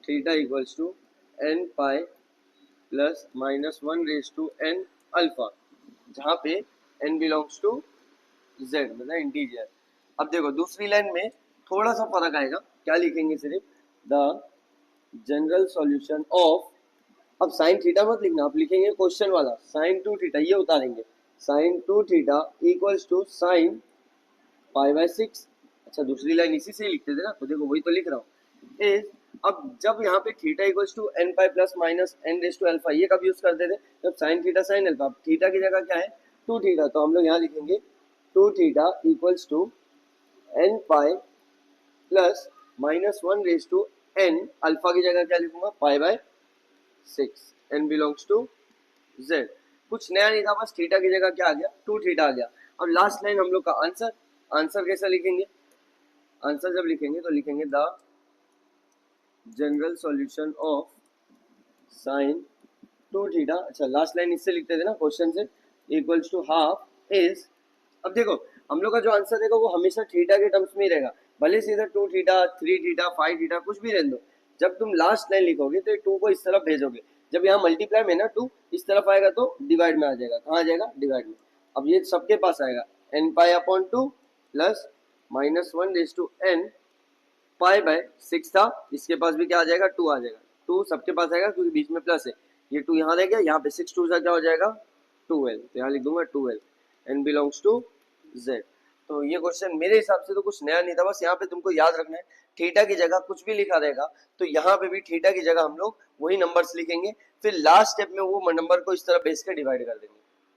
theta equals to N pi plus minus one raise to N alpha, जहाँ पे एन बिलोंग्स टू जेड मतलब इंटीजर। अब देखो दूसरी लाइन में थोड़ा सा फर्क आएगा, क्या लिखेंगे सिर्फ द जनरल सॉल्यूशन ऑफ, अब साइन थीटा मत लिखना, आप लिखेंगे क्वेश्चन वाला साइन टू थीटा, ये उतारेंगे sine two theta equals to sine pi by 6। अच्छा दूसरी लाइन इसी से ही लिखते थे ना, तो देखो वही तो लिख रहा हूँ इज, अब जब यहाँ पे theta equals to N pi plus minus n raise to alpha, ये कब यूज करते थे, जब sine theta sine alpha, theta की जगह क्या है टू थीटा, तो हम लोग यहाँ लिखेंगे two theta equals to N pi plus minus one raise to N, alpha की जगह क्या लिखूंगा pi by 6, n belongs to z. कुछ नया नहीं था, बस थीटा की जगह क्या आ गया टू थीटा आ गया। अब लास्ट लाइन हम लोग का आंसर, आंसर कैसा लिखेंगे, आंसर जब लिखेंगे तो लिखेंगे the general solution of sign two theta, अच्छा लास्ट लाइन इससे लिखते थे ना क्वेश्चन से, इक्वल्स टू हाफ इज, अब देखो हम लोग का जो आंसर रहेगा वो हमेशा थीटा के टर्म्स में ही रहेगा, भले से इधर two theta three theta five theta कुछ भी रहने दो, जब तुम लास्ट लाइन लिखोगे तो टू को इस तरफ भेजोगे, जब यहाँ मल्टीप्लाई में ना टू इस तरफ आएगा तो डिवाइड में आ जाएगा, कहाँ आ जाएगा डिवाइड में। अब ये सबके पास आएगा n pi upon two plus minus one raise to N pi by 6 था, इसके पास भी क्या आ जाएगा टू आ जाएगा, टू सबके पास आएगा क्योंकि बीच में प्लस है, ये टू यहाँ रह गया, यहाँ पे 6 टू सा क्या हो जाएगा 12, तो यहाँ लिख दूंगा 12 एन बिलोंग्स टू जेड। तो ये क्वेश्चन मेरे हिसाब से तो कुछ नया नहीं था, बस यहाँ पे तुमको याद रखना है थीटा की जगह कुछ भी लिखा रहेगा तो यहाँ पे भी थीटा की जगह हम लोग वही नंबर्स लिखेंगे, फिर लास्ट स्टेप में वो नंबर को इस तरह बेस कर डिवाइड कर देंगे,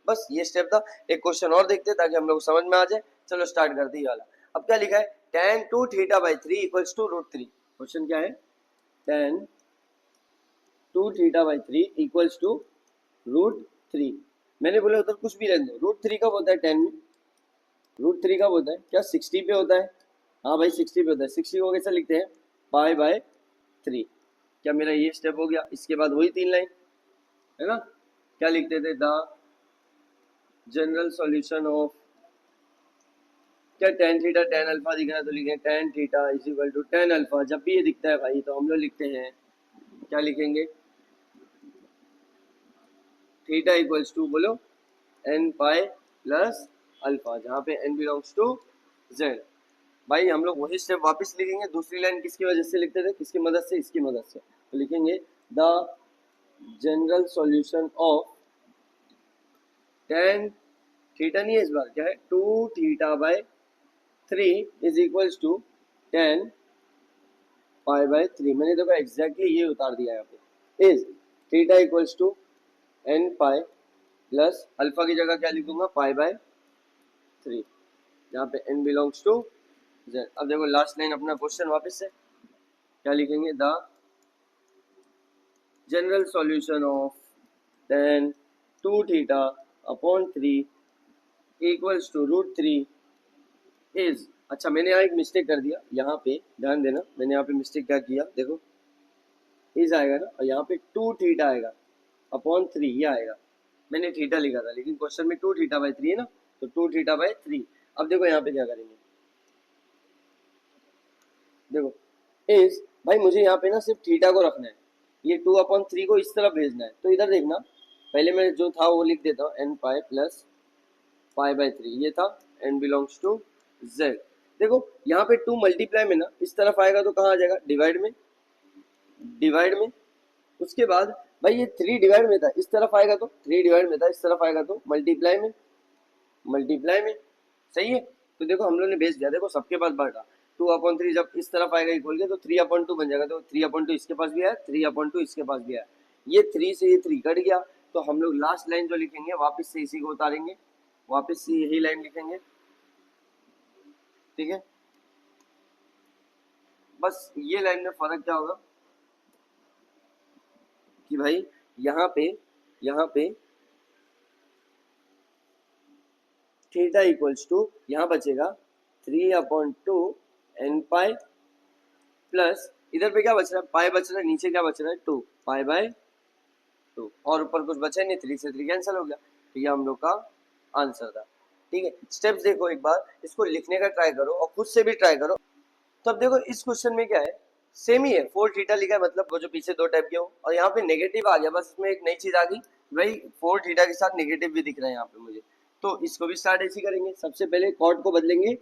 बस ये स्टेप था। एक क्वेश्चन और देखते हैं ताकि हम लोग समझ में आ जाए, चलो स्टार्ट करते हैं ये वाला। अब क्या लिखा है tan two theta by three equals to root three, question क्या है tan two theta by three equals to root three, मैंने बोला उधर कुछ भी रहने दो, रूट थ्री कब होता है tan में, रूट थ्री कब होता है, क्या 60 पे होता है, हाँ भाई 60 पे होता है, 60 को कैसे लिखते हैं पाई बाय थ्री, क्या मेरा ये स्टेप हो गया, इसके बाद वही तीन लाइन है ना, क्या लिखते थे द जनरल सॉल्यूशन ऑफ, क्या tan थीटा tan अल्फा दिख रहा है तो लिखें tan theta is equal to tan alpha, जब भी ये दिखता है भाई तो हम लोग लिखते हैं क्या लिखेंगे थीटा इक्वल्स टू बोलो n पाई प्लस अल्फा, जहाँ पे n बिलोंग्स टू z। भाई हम लोग वही स्टेप वापस लिखेंगे, दूसरी लाइन किसकी वजह से लिखते थे, किसकी मदद से, इसकी मदद से, तो लिखेंगे the general solution of tan theta नहीं है इस बार, क्या है two theta by three is equals to tan pi by three, मैंने देखो एग्जैक्टली ये उतार दिया यहाँ पे, is theta equals to n pi plus alpha की जगह क्या लिखूंगा पाई बाय थ्री, जहाँ पे n बिलोंग्स टू z। अब देखो लास्ट लाइन अपना क्वेश्चन वापस से क्या लिखेंगे the general solution of tan two theta upon three equals to root three is, अच्छा मैंने यहाँ एक मिस्टेक कर दिया, यहाँ पे ध्यान देना, मैंने यहाँ पे मिस्टेक क्या किया, देखो इज आएगा ना और यहाँ पे टू थीटा आएगा अपॉन थ्री, ये आएगा, मैंने थीटा लिखा था लेकिन क्वेश्चन में टू थीटा बाई थ्री है ना, तो टू थीटा बाई थ्री। अब देखो यहाँ पे क्या करेंगे, देखो इज, भाई मुझे यहाँ पे ना सिर्फ थीटा को रखना है, ये टू अपॉन थ्री को इस तरफ भेजना है, तो इधर देखना पहले मैं जो था वो लिख देता हूँ n pi plus pi by three, ये था एन बिलोंग्स टू जेड। देखो यहाँ पे टू मल्टीप्लाई में ना इस तरफ आएगा तो कहाँ आ जाएगा डिवाइड में, डिवाइड में, उसके बाद भाई ये थ्री डिवाइड में था इस तरफ आएगा तो थ्री डिवाइड में था इस तरफ आएगा तो मल्टीप्लाई में, मल्टीप्लाई में, सही है। तो देखो हम लोग ने भेज दिया, देखो सबके पास बांटा, टू अपॉन थ्री जब इस तरफ आएगा इक्वल के तो थ्री अपॉन टू बन जाएगा, तो थ्री अपॉन टू इसके पास भी है, थ्री अपॉन टू इसके पास भी है, ये थ्री से ये थ्री कट गया, तो हम लोग लास्ट लाइन जो लिखेंगे वापस से इसी को उतारेंगे, वापस से यही लाइन लिखेंगे, ठीक है। बस ये लाइन में फर्क क्या होगा कि भाई यहाँ पे थीटा इक्वल्स टू यहाँ बचेगा three upon two N pi plus इधर पे क्या बच रहा है पाई बच रहा है, नीचे क्या बच रहा है टू पाई बाय टू, और ऊपर कुछ बचा नहीं, थ्री से थ्री कैंसिल हो गया, तो ये हम लोग का आंसर था, ठीक है। स्टेप्स देखो एक बार, इसको लिखने का ट्राई करो और खुद से भी ट्राई करो। तो अब देखो इस क्वेश्चन में क्या है, सेम ही है, 4 थीटा लिखा है मतलब वो जो पीछे 2 टाइप के हो, और यहाँ पे नेगेटिव आ गया, बस इसमें एक नई चीज आ गई भाई, 4 थीटा के साथ नेगेटिव भी दिख रहा है यहाँ पे मुझे, तो इसको भी स्टार्ट ऐसे करेंगे। सबसे पहले कॉट को बदलेंगे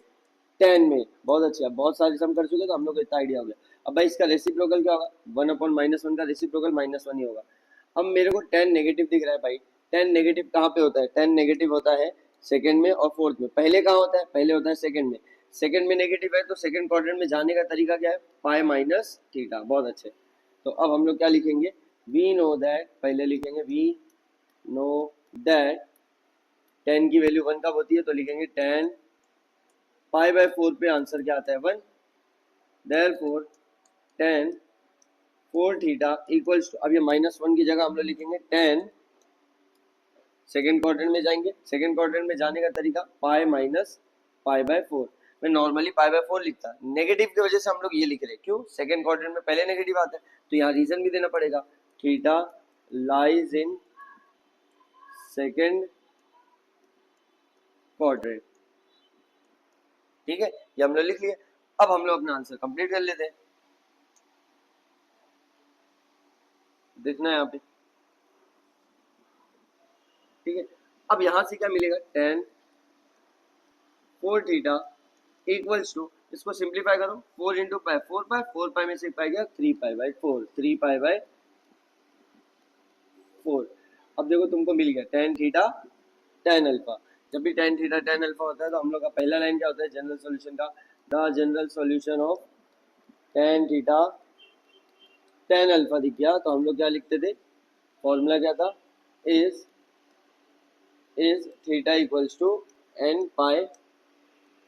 tan में, बहुत अच्छा, बहुत सारे सम कर चुके तो हम लोग को इतना आइडिया हो गया। अब भाई इसका रेसिप्रोकल क्या होगा, 1/-1 का रेसिप्रोकल -1 ही होगा। अब मेरे को tan नेगेटिव दिख रहा है भाई, tan नेगेटिव कहाँ पे होता है, tan नेगेटिव होता है सेकंड में और फोर्थ में। पहले कहाँ होता है, पहले होता है सेकंड में। सेकंड में नेगेटिव है तो सेकंड क्वाड्रेंट में जाने का तरीका क्या है, पाई माइनस थीटा, बहुत अच्छे। तो अब हम लोग क्या लिखेंगे, वी नो दैट, पहले लिखेंगे वी नो दैट tan की वैल्यू 1 कब होती है, तो लिखेंगे tan पाई/4 पे आंसर क्या आता है 1, therefore tan 4 theta equals to, अब ये -1 की जगह हम लोग लिखेंगे tan, सेकेंड क्वाड्रेंट में जाएंगे, सेकेंड क्वाड्रेंट में जाने का तरीका पाई माइनस पाई/4। मैं नॉर्मली पाई/4 लिखता, नेगेटिव की वजह से हम लोग ये लिख रहे हैं, क्यों, सेकेंड क्वाड्रेंट में पहले नेगेटिव आता है तो यहाँ रीजन भी देना पड़ेगा, theta lies in second quadrant, ठीक है, ये हम लोग लिख लिए। अब हम लोग अपना आंसर कंप्लीट कर लेते हैं, देखना है यहाँ पे, ठीक है। अब यहाँ से क्या मिलेगा, tan 4 थीटा इक्वल्स टू, इसको सिंप्लीफाई करो, 4 इंटू पाई, 4 पाई, 4 पाई में से पाई गया 3 पाई/4, 3 पाई/4। अब देखो तुमको मिल गया tan थीटा tan अल्फा। जब भी tan थीटा tan अल्फा होता है तो हम लोग का पहला लाइन क्या होता है जनरल सॉल्यूशन का, the general solution of tan theta tan alpha दिख गया तो हम लोग क्या लिखते थे, फॉर्मूला क्या था, is theta equals to n pi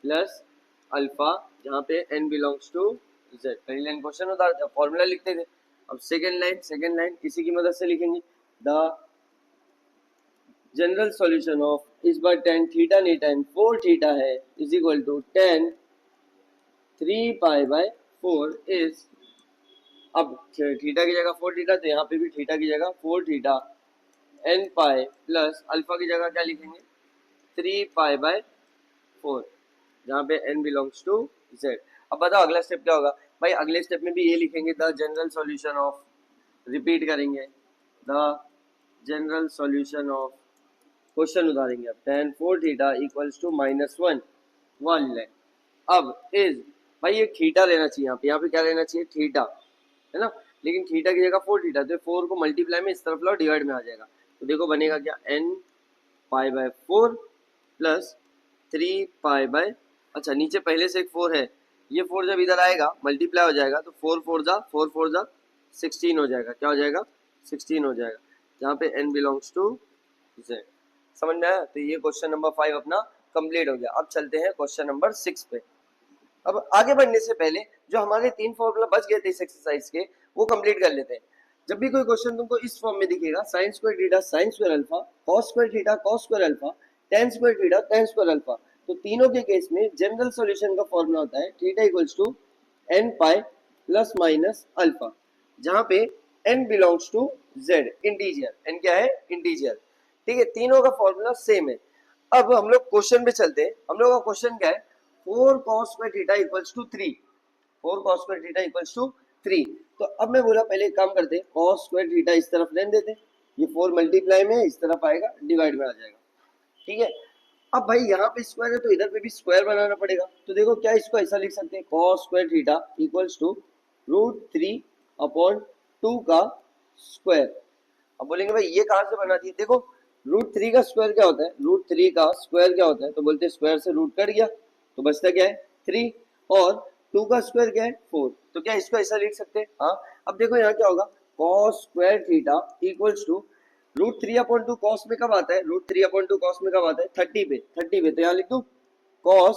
plus alpha, जहाँ पे n बिलोंग्स टू z। पहली लाइन क्वेश्चन होता था, फॉर्मूला लिखते थे। अब सेकेंड लाइन इसी की मदद से लिखेंगे, द जनरल सॉल्यूशन ऑफ, इस बार tan थीटा नहीं tan 4 थीटा है, is equal to tan 3 pi by four is, अब थीटा की जगह 4 थीटा तो यहाँ पे भी थीटा की जगह 4 theta, n pi plus alpha की जगह क्या लिखेंगे 3 पाई/4, जहाँ पे n बिलोंग्स टू z। अब बताओ अगला स्टेप क्या होगा, भाई अगले स्टेप में भी ये लिखेंगे, the general solution of, repeat करेंगे, the general solution of, question उतारेंगे अब, tan 4 थीटा इक्वल्स टू -1 वाली लाइन। अब इज, भाई ये थीटा लेना चाहिए यहाँ पे क्या लेना चाहिए, थीटा, है ना, लेकिन थीटा की जगह 4 थीटा, तो 4 को मल्टीप्लाई में इस तरफ लाओ, डिवाइड में आ जाएगा, तो देखो बनेगा क्या, n पाई/4 प्लस 3 पाई/, अच्छा नीचे पहले से एक 4 है, ये 4 जब इधर आएगा मल्टीप्लाई हो जाएगा तो 4 जा 16 हो जाएगा, क्या हो जाएगा 16 हो जाएगा, जहाँ पे n बिलोंग्स टू z। समझ में आया, तो ये क्वेश्चन नंबर 5 अपना कंप्लीट हो गया। अब चलते हैं क्वेश्चन नंबर 6 पे। अब आगे बढ़ने से पहले जो हमारे 3 फॉर्मूला बच गए थे इस एक्सरसाइज के, वो कंप्लीट कर लेते हैं। जब भी कोई क्वेश्चन तुमको इस फॉर्म में दिखेगा, sign square theta sine square alpha, cos square theta cos square alpha, tan square theta tan square alpha, तो तीनों के केस में जनरल सॉल्यूशन का फॉर्मूला होता है theta equals to n pi plus minus alpha, जहां पे n belongs to z, integer, n क्या है इंटीजर, ठीक है, तीनों का फॉर्मूला सेम है। अब हम लोग क्वेश्चन पे चलते हैं, हम लोग का क्वेश्चन क्या है, 4 cos square theta equals to 3, 4 cos square theta equals to 3। तो अब मैं बोला पहले एक काम करते हैं, cos स्क्वायर थीटा इस तरफ रहने देते, ये 4 मल्टीप्लाई में इस तरफ आएगा, डिवाइड में आ जाएगा, ठीक है। अब भाई यहाँ पे स्क्वायर है तो इधर पे भी स्क्वायर बनाना पड़ेगा, तो देखो क्या इसको ऐसा लिख सकते हैं, cos square theta equals to √3/2 का स्क्वायर। अब बोलेंगे भाई ये कहाँ से बना दी, देखो √3 का स्क्वायर क्या होता है, √3 का स्क्वायर क्या होता है, तो बोलते हैं स्क्वायर से रूट कट गया तो बचता क्या है 3, और 2 का स्क्वायर क्या है 4, तो क्या इसको ऐसा लिख सकते हैं, हाँ। अब देखो यहाँ क्या होगा, cos square theta equals to √3/2 cos में कब आता है, √3/2 कॉस में कब आता है 30 पे, 30 पे, तो यहाँ लिख दो cos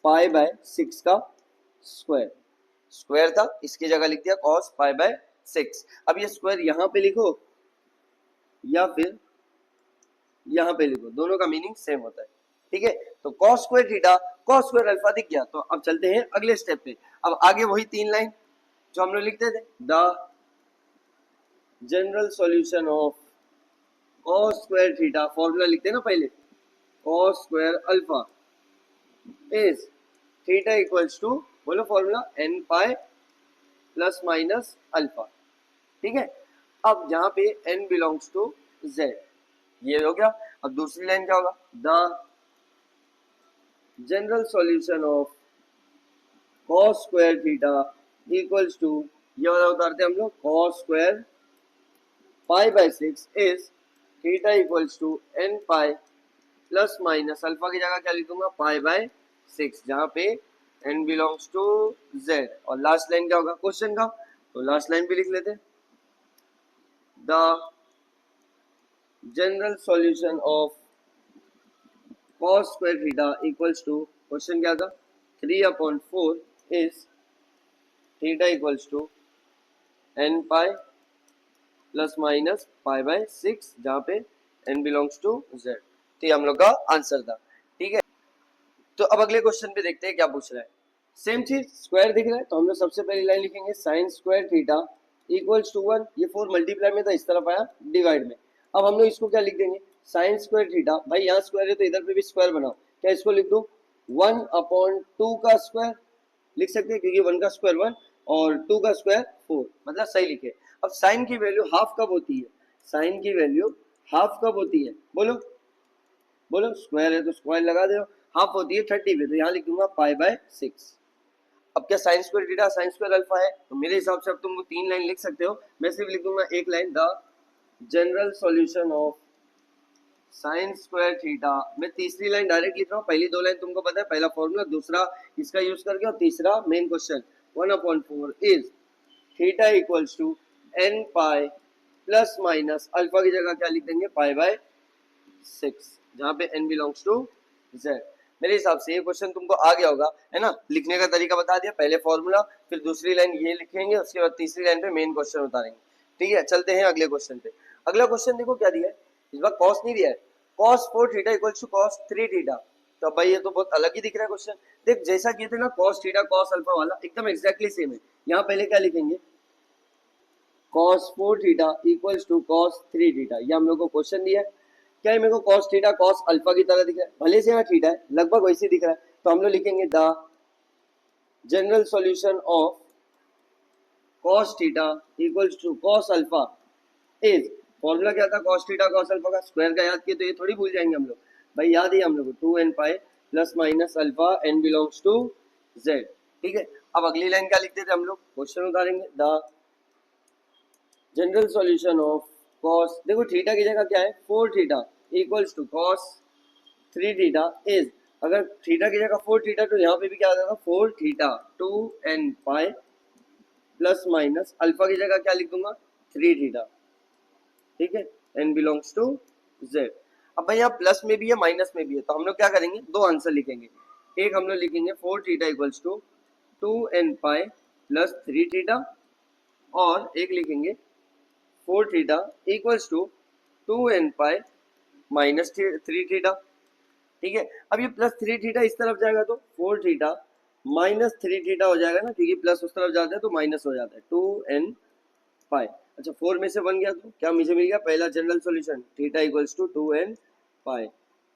π/6 का स्क्वायर, स्क्वायर था इसकी जगह लिख दिया cos π/6। अब ये स्क्वायर यहाँ पे लिखो या फिर यहाँ पे लिखो, दोनों का मीनिंग सेम होता है, ठीक है। तो cos square theta cos square alpha दिख गया, तो अब चलते हैं अगले स्टेप पे। अब आगे वही 3 लाइन जो हम लोग लिखते थे, the general solution of cos square theta, formula लिखते हैं ना पहले, cos square alpha is theta equals to, बोलो formula n pi plus minus alpha. ठीक है, अब यहाँ पे n बिलोंग्स टू z, ये हो गया। अब दूसरी लाइन क्या होगा, the general solution of cos square theta equals to, ये वाला उतारते हम लोग, cos square pi by 6 is theta equals to n pi plus minus alpha की जगह क्या लिख दूंगा, पाई बाय 6, जहाँ पे n बिलोंग्स टू z। और लास्ट लाइन क्या होगा क्वेश्चन का, तो लास्ट लाइन भी लिख लेते हैं, the general solution of cos square theta equals to, question क्या था, 3/4 is theta equals to n pi plus minus pi by 6, जहाँ पे n बिलोंग्स टू z। तो ये हम लोग का आंसर था। ठीक है, तो अब अगले क्वेश्चन पे देखते हैं क्या पूछ रहा है। सेम चीज, स्क्वायर दिख रहा है, तो हम लोग सबसे पहली लाइन लिखेंगे sine square theta equals to 1, ये 4 मल्टीप्लाई में था, इस तरफ आया डिवाइड में। अब हम लोग इसको क्या लिख देंगे, साइन स्क्वायर थीटा, भाई यहाँ स्क्वायर है तो इधर पे भी स्क्वायर बनाओ, क्या इसको लिख दो 1/2 का स्क्वायर, लिख सकते हैं क्योंकि 1 का स्क्वायर 1 और 2 का स्क्वायर 4, मतलब सही लिखे। अब साइन की वैल्यू हाफ कब होती है, साइन की वैल्यू हाफ कब होती है, बोलो बोलो, स्क्वायर है तो स्क्वायर लगा दो, हाफ होती है 30 पे, तो यहाँ लिख दूंगा पाई बाय 6। अब क्या sign square theta sine square alpha है, तो मेरे हिसाब से अब तुम 3 लाइन लिख सकते हो, मैं सिर्फ लिख दूंगा एक line, the general solution of sign square theta. मैं तीसरी लाइन डायरेक्ट लिख रहा हूँ, पहली 2 लाइन तुमको पता है, पहला फॉर्मूला, दूसरा इसका यूज करके, और तीसरा main question 1/4 is theta equals to n pi plus minus alpha की जगह क्या लिख देंगे, पाई बाय 6, जहाँ पे n बिलोंग्स टू z। मेरे हिसाब से ये क्वेश्चन तुमको आ गया होगा, है ना। लिखने का तरीका बता दिया, पहले फॉर्मूला, फिर दूसरी लाइन ये लिखेंगे, उसके बाद तीसरी लाइन पे मेन क्वेश्चन उतारेंगे। ठीक है, चलते हैं अगले क्वेश्चन पे। अगला क्वेश्चन देखो क्या दिया है, इस बार कॉस नहीं दिया है, cos 4 theta equals to cos 3 theta. तो भाई ये तो बहुत अलग ही दिख रहा है क्वेश्चन। देख जैसा किए थे ना cos थीटा cos अल्फा वाला, एकदम एग्जैक्टली सेम है। यहाँ पहले क्या लिखेंगे, cos 4 theta equals to cos 3 theta, ये हम लोग को क्वेश्चन दिया है। क्या है, मेरे को cos थीटा cos अल्फा की तरह दिख रहा है, भले से यहाँ थीटा है, लगभग वैसे दिख रहा है, तो हम लोग लिखेंगे the general solution of cos theta equals to cos alpha is, formula क्या था cos थीटा cos अल्फा का, स्क्वायर का याद किए तो ये थोड़ी भूल जाएंगे हम लोग, भाई याद है हम लोग को 2n pi plus minus alpha n belongs to z। ठीक है, अब अगली लाइन क्या लिखते थे हम लोग, क्वेश्चन उतारेंगे, the general solution of cos, देखो थीटा की जगह क्या है 4 theta equals to cos 3 theta is, अगर थीटा की जगह 4 थीटा, तो यहाँ पे भी क्या आ जाएगा 4 theta 2n pi plus minus alpha की जगह क्या लिख दूंगा 3 थीटा। ठीक है, n बिलोंग्स टू z। अब भाई यहाँ प्लस में भी है माइनस में भी है, तो हम लोग क्या करेंगे, 2 आंसर लिखेंगे। एक हम लोग लिखेंगे 4 theta equals to 2n pi plus 3 theta, और एक लिखेंगे 4 theta equals to 2n pi minus 3 theta. ठीक है, अब ये प्लस 3 थीटा इस तरफ जाएगा तो 4 थीटा माइनस 3 थीटा हो जाएगा ना, क्योंकि प्लस उस तरफ जाता है तो माइनस हो जाता है 2n पाई। अच्छा 4 में से 1 गया तो क्या मुझे मिल गया, पहला general solution theta equals to 2n pi,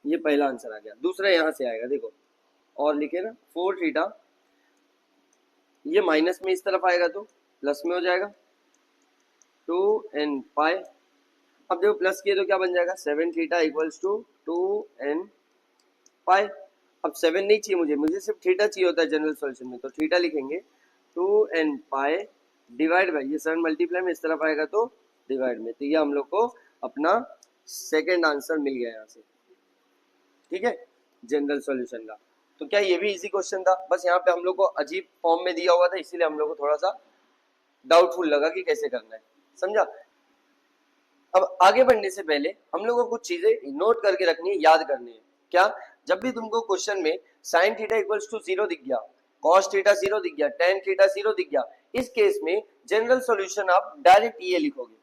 ये पहला आंसर आ गया। दूसरा यहाँ से आएगा, देखो और लिखे ना 4 थीटा, ये माइनस में इस तरफ आएगा तो प्लस में हो जाएगा 2n पाई। अब देखो प्लस किए तो क्या बन जाएगा 7 थीटा इक्वल्स टू 2n पाई। अब 7 नहीं चाहिए मुझे, मुझे सिर्फ थीटा चाहिए होता है जनरल सॉल्यूशन में, तो थीटा लिखेंगे 2n पाई डिवाइड बाई, ये 7 मल्टीप्लाई में इस तरफ आएगा तो डिवाइड में, तो ये हम लोग को अपना सेकंड आंसर मिल गया यहाँ से। ठीक है, जनरल सॉल्यूशन का। तो क्या ये भी इजी क्वेश्चन था, बस यहाँ पे हम लोग को अजीब फॉर्म में दिया हुआ था, इसीलिए हम लोग को थोड़ा सा डाउटफुल लगा कि कैसे करना है, समझा। अब आगे बढ़ने से पहले हम लोगों को कुछ चीजें नोट करके रखनी है, याद करनी है। क्या, जब भी तुमको क्वेश्चन में साइन थीटा इक्वल्स टू 0 दिख गया, कॉस थीटा 0 दिख गया, टेन थीटा 0 दिख गया, इस केस में जनरल सॉल्यूशन आप डायरेक्ट ये लिखोगे।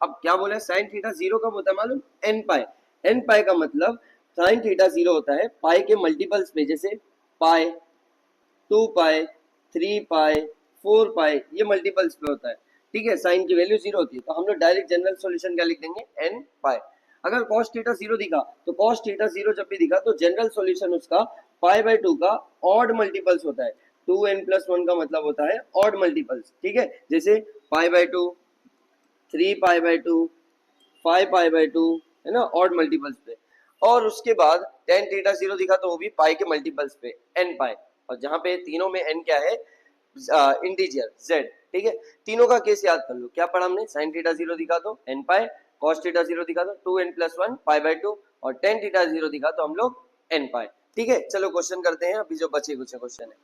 अब क्या बोला, साइन थीटा 0 कब होता है मालूम, n पाई। n पाई का मतलब साइन थीटा 0 होता है पाई के मल्टीपल्स में, जैसे पाई, 2 पाई, 3 पाई, 4 पाई, ये मल्टीपल्स में होता है। ठीक है, साइन की वैल्यू 0 होती है, तो हम लोग डायरेक्ट जनरल सॉल्यूशन क्या लिख देंगे, n पाई। अगर cos थीटा 0 दिखा तो cos थीटा 0 जब भी दिखा तो जनरल सॉल्यूशन उसका पाई बाय 2 का ऑड मल्टीपल्स होता है, 2n+1 का मतलब होता है ऑड मल्टीपल्स, ठीक है, जैसे π/2, 3π/2, 5π/2, है ना, ऑड मल्टीपल्स पे। और उसके बाद tan थीटा 0 दिखा तो वो भी पाई के मल्टीपल्स पे n पाई, और जहां पे तीनों में n क्या है, इंटीजर z, ठीक है। तीनों का केस याद कर लो, क्या पढ़ा हमने, sin थीटा 0 दिखा तो n पाई, cos थीटा 0 दिखा तो 2n+1 π/2, और tan थीटा 0 दिखा तो हम लोग n पाई, ठीक है। चलो क्वेश्चन करते हैं, अभी जो बचे कुछ क्वेश्चन है।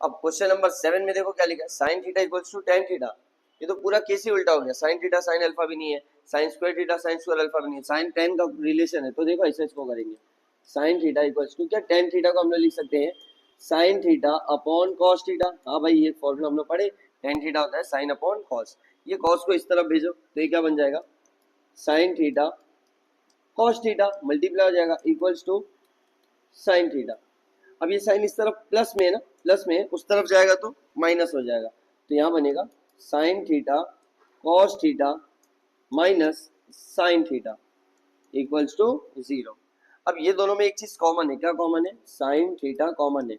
अब क्वेश्चन नंबर 7 में देखो क्या लिखा है, sine theta equals to tan theta. ये तो पूरा केस ही उल्टा हो गया, साइन थीटा साइन अल्फा भी नहीं है, sign square theta sine square alpha भी नहीं है, साइन tan का रिलेशन है, तो देखो ऐसे इसको करेंगे, साइन थीटा इक्वल्स टू क्या, tan थीटा को हम लोग लिख सकते हैं sine theta upon cos theta. हाँ भाई, ये फॉर्मूला हम लोग पढ़े, tan थीटा होता है साइन अपॉन कॉस। ये कॉस को इस तरफ भेजो तो ये क्या बन जाएगा, sign theta cos theta multiply हो जाएगा इक्वल्स टू साइन थीटा। अब ये साइन इस तरफ प्लस में है ना, प्लस में उस तरफ जाएगा तो माइनस हो जाएगा, तो यहाँ बनेगा sine theta cos theta minus sine theta equals to 0। अब ये दोनों में एक चीज कॉमन है, क्या कॉमन है, साइन थीटा कॉमन है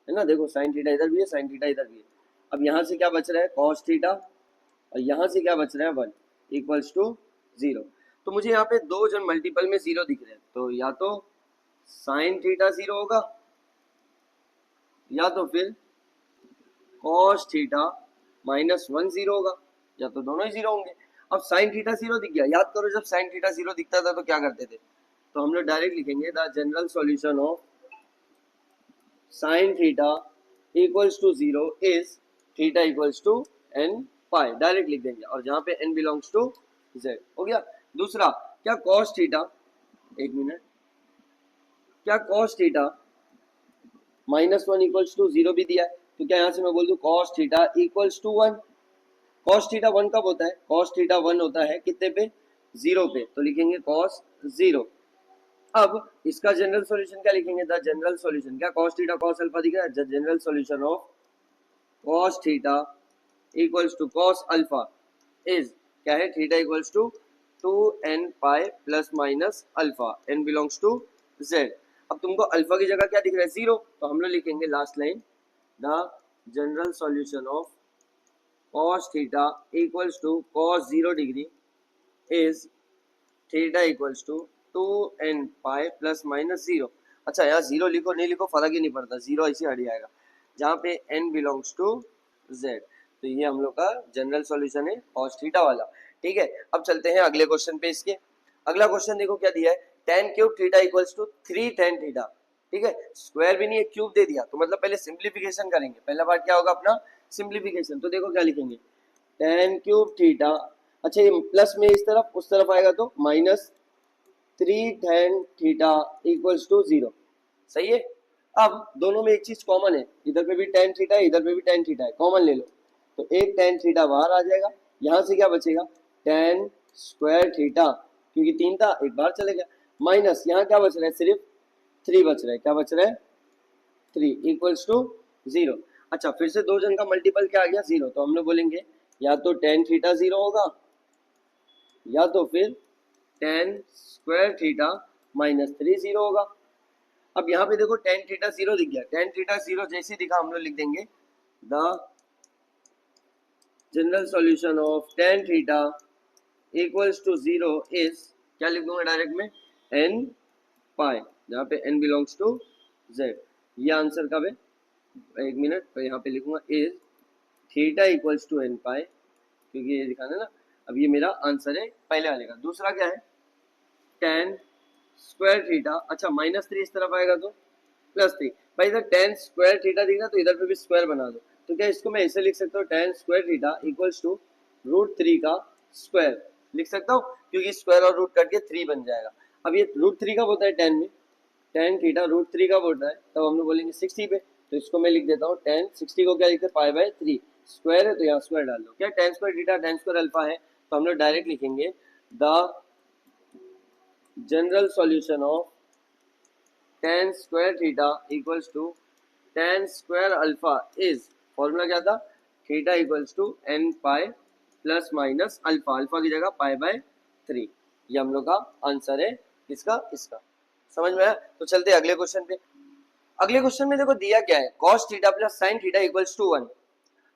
ना, देखो साइन थीटा इधर भी है, साइन थीटा इधर भी है। अब यहाँ से क्या बच रहा है, कॉस थीटा, और यहाँ से क्या बच रहा है 1 इक्वल्स टू 0। तो मुझे यहाँ पे दो जन मल्टीपल में 0 दिख रहे हैं, तो या तो साइन थीटा 0 होगा या तो फिर कॉस थीटा -1 0 होगा, या तो दोनों ही 0 होंगे। अब साइन थीटा 0 दिख गया, याद करो जब साइन थीटा 0 दिखता था तो क्या करते थे, तो हम लोग डायरेक्ट लिखेंगे the general solution of sine theta equals to 0 is theta equals to n pi, direct लिख देंगे, और जहां पे n बिलोंग्स टू z हो गया। दूसरा क्या कॉस थीटा, एक मिनट, क्या कॉस थीटा -1 इक्वल्स टू 0 भी दिया है, तो क्या यहाँ से मैं बोल दूं cos theta equals to 1। Cos theta 1 कब होता है, कॉस थीटा 1 होता है कितने पे, 0 पे, तो लिखेंगे कॉस 0। अब इसका जनरल सॉल्यूशन क्या लिखेंगे, द जनरल सॉल्यूशन, क्या कॉस थीटा कॉस अल्फा दिख रहा है, the general solution of cos theta equals to cos alpha is क्या है, theta equals to 2n pi plus minus alpha, n belongs to z। अब तुमको अल्फा की जगह क्या दिख रहा है, 0, तो हम लोग लिखेंगे last line the general solution of cos theta equals to cos 0 degree is theta equals to 2n pi plus minus 0। अच्छा, यहाँ 0 लिखो नहीं लिखो फर्क ही नहीं पड़ता, 0 ऐसे हट जाएगा, जहाँ पे n बिलोंग्स टू z। तो ये हम लोग का जनरल सॉल्यूशन है cos थीटा वाला, ठीक है। अब चलते हैं अगले क्वेश्चन पे। इसके अगला क्वेश्चन देखो क्या दिया है, tan cube theta equals to 3 tan theta, ठीक है। स्क्वायर भी नहीं है, क्यूब दे दिया, तो मतलब पहले सिंप्लीफिकेशन करेंगे, पहला पार्ट क्या होगा अपना सिंप्लीफिकेशन। तो देखो क्या लिखेंगे, tan क्यूब थीटा, अच्छा ये प्लस में इस तरफ उस तरफ आएगा तो -3 tan थीटा इक्वल्स टू 0, सही है। अब दोनों में एक चीज कॉमन है, इधर पे भी tan थीटा है इधर पे भी tan थीटा है, कॉमन ले लो, तो एक tan थीटा बाहर आ जाएगा, यहाँ से क्या बचेगा tan स्क्वायर थीटा, क्योंकि 3 था एक बार चले गया, माइनस यहाँ क्या बच रहा है, सिर्फ 3 बच रहा है, क्या बच रहा है 3 इक्वल्स टू 0। अच्छा, फिर से दो जन का मल्टीपल क्या आ गया 0, तो हम लोग बोलेंगे या तो tan थीटा 0 होगा या तो फिर tan स्क्वायर थीटा -3 0 होगा। अब यहाँ पे देखो tan थीटा 0 दिख गया, tan थीटा 0 जैसे दिखा हम लोग लिख देंगे the general solution of tan theta equals to 0 is, क्या लिख दूंगा डायरेक्ट में, n पाई, जहाँ पे n बिलोंग्स टू z। ये आंसर कब है, एक मिनट, तो यहाँ पे लिखूंगा is theta equals to n pi, क्योंकि ये दिखाना ना। अब ये मेरा आंसर है पहले वाले का। दूसरा क्या है, tan स्क्वायर थीटा, अच्छा -3 इस तरफ आएगा तो +3, भाई इधर tan स्क्वायर थीटा दिख रहा तो इधर पे भी स्क्वायर बना दो, तो क्या इसको मैं ऐसे लिख सकता हूँ tan square theta equals to √3 का स्क्वायर लिख सकता हूँ, क्योंकि स्क्वायर और रूट कट के 3 बन जाएगा। अब ये √3 कब होता है tan में, tan थीटा √3 कब होता है, तब हम लोग बोलेंगे 60 पे, तो इसको मैं लिख देता हूँ tan 60 को क्या लिखते हैं π/3, स्क्वायर है तो यहाँ स्क्वायर डाल दो, क्या tan square theta tan square alpha है, तो हम लोग डायरेक्ट लिखेंगे the general solution of tan square theta equals to tan square alpha is, formula क्या था, theta equals to n pi plus minus alpha, alpha की जगह π/3। ये हम लोग का आंसर है, किसका, इसका, समझ में आया। तो चलते अगले क्वेश्चन पे। अगले क्वेश्चन में देखो दिया क्या है, cos theta plus sin theta equals to 1।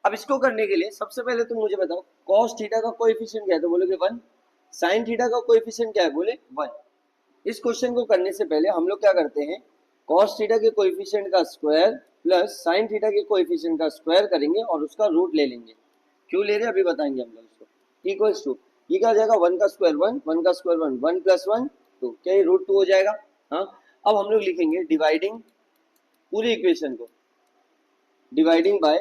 अब इसको करने के लिए सबसे पहले तुम मुझे बताओ cos थीटा का कोएफिशिएंट क्या है, तो बोलोगे 1। sin थीटा का कोएफिशिएंट क्या है, बोले 1। इस क्वेश्चन को करने से पहले हम लोग क्या करते हैं, cos थीटा के कोएफिशिएंट का स्क्वायर प्लस sin थीटा के कोएफिशिएंट का स्क्वायर करेंगे और उसका रूट ले लेंगे। क्यों ले रहे हैं अभी बताएंगे हम लोग इसको। इक्वल्स टू, ये क्या हो जाएगा, 1 का स्क्वायर 1, 1 का स्क्वायर 1, 1 प्लस 1 2, क्या ये रूट 2 हो जाएगा। हाँ, अब हम लोग लिखेंगे डिवाइडिंग पूरी इक्वेशन को, डिवाइडिंग बाय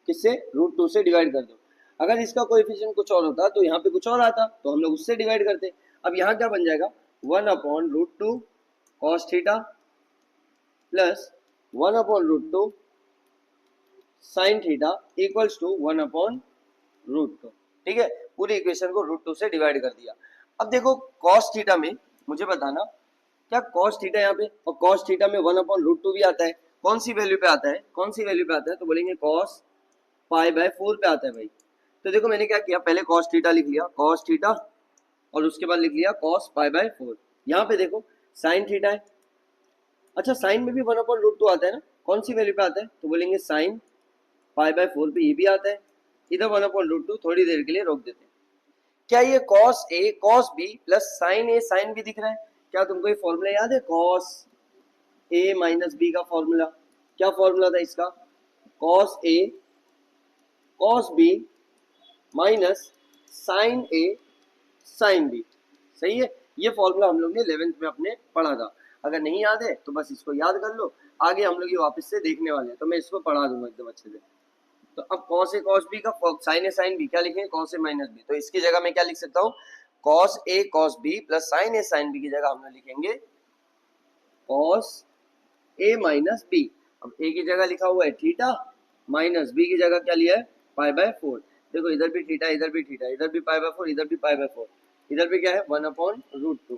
किससे, रूट 2 से डिवाइड कर दो। अगर इसका कोएफिशिएंट कुछ और होता तो यहाँ पे कुछ और आता तो हम लोग उससे डिवाइड करते। अब यहाँ क्या बन जाएगा, 1 upon root 2 cos theta plus 1 upon root 2 sine theta equals to 1 upon root 2। ठीक है, पूरी इक्वेशन को रूट 2 से डिवाइड कर दिया। अब देखो कॉस थीटा में मुझे बताना क्या कॉस थीटा यहाँ पे, और कॉस थीटा में 1 अपॉन रूट 2 भी आता है। कौन सी वैल्यू पे आता है, कौन सी वैल्यू पे आता है, तो बोलेंगे कॉस पाई बाय 4 पे आता है भाई। तो देखो मैंने क्या किया, पहले कॉस थीटा लिख लिया, कॉस थीटा, और उसके बाद लिख लिया कॉस पाई बाय 4। यहाँ पे देखो साइन थीटा है, अच्छा साइन में भी 1 अपॉन रूट 2 आता है ना, कौन सी वैल्यू पे आता है, तो बोलेंगे साइन पाई बाय 4 पे ये भी आता है। इधर 1 अपॉन रूट 2 थोड़ी देर के लिए रोक देते हैं। क्या ये cos A cos B plus sign A sine B दिख रहा है, क्या तुमको ये फॉर्मूला याद है, कॉस ए माइनस बी का फॉर्मूला, क्या फॉर्मूला था इसका, cos A cos B minus sign A sine B. सही है, ये फॉर्मूला हम लोग ने 11th में अपने पढ़ा था। अगर नहीं याद है तो बस इसको याद कर लो, आगे हम लोग ये वापस से देखने वाले हैं तो मैं इसको पढ़ा दूंगा एकदम अच्छे से। तो अब कॉस ए कॉस बी का साइन ए साइन बी क्या लिखेंगे, कॉस ए माइनस बी, तो इसकी जगह मैं क्या लिख सकता हूँ, cos A cos B plus sign A sine B की जगह हम लोग लिखेंगे कॉस ए माइनस बी। अब ए की जगह लिखा हुआ है थीटा, माइनस बी की जगह क्या लिया है, पाई बाय 4। देखो इधर भी थीटा, इधर भी थीटा, इधर भी पाई बाय 4, इधर भी पाई बाय 4, इधर भी क्या है 1 अपॉन रूट 2।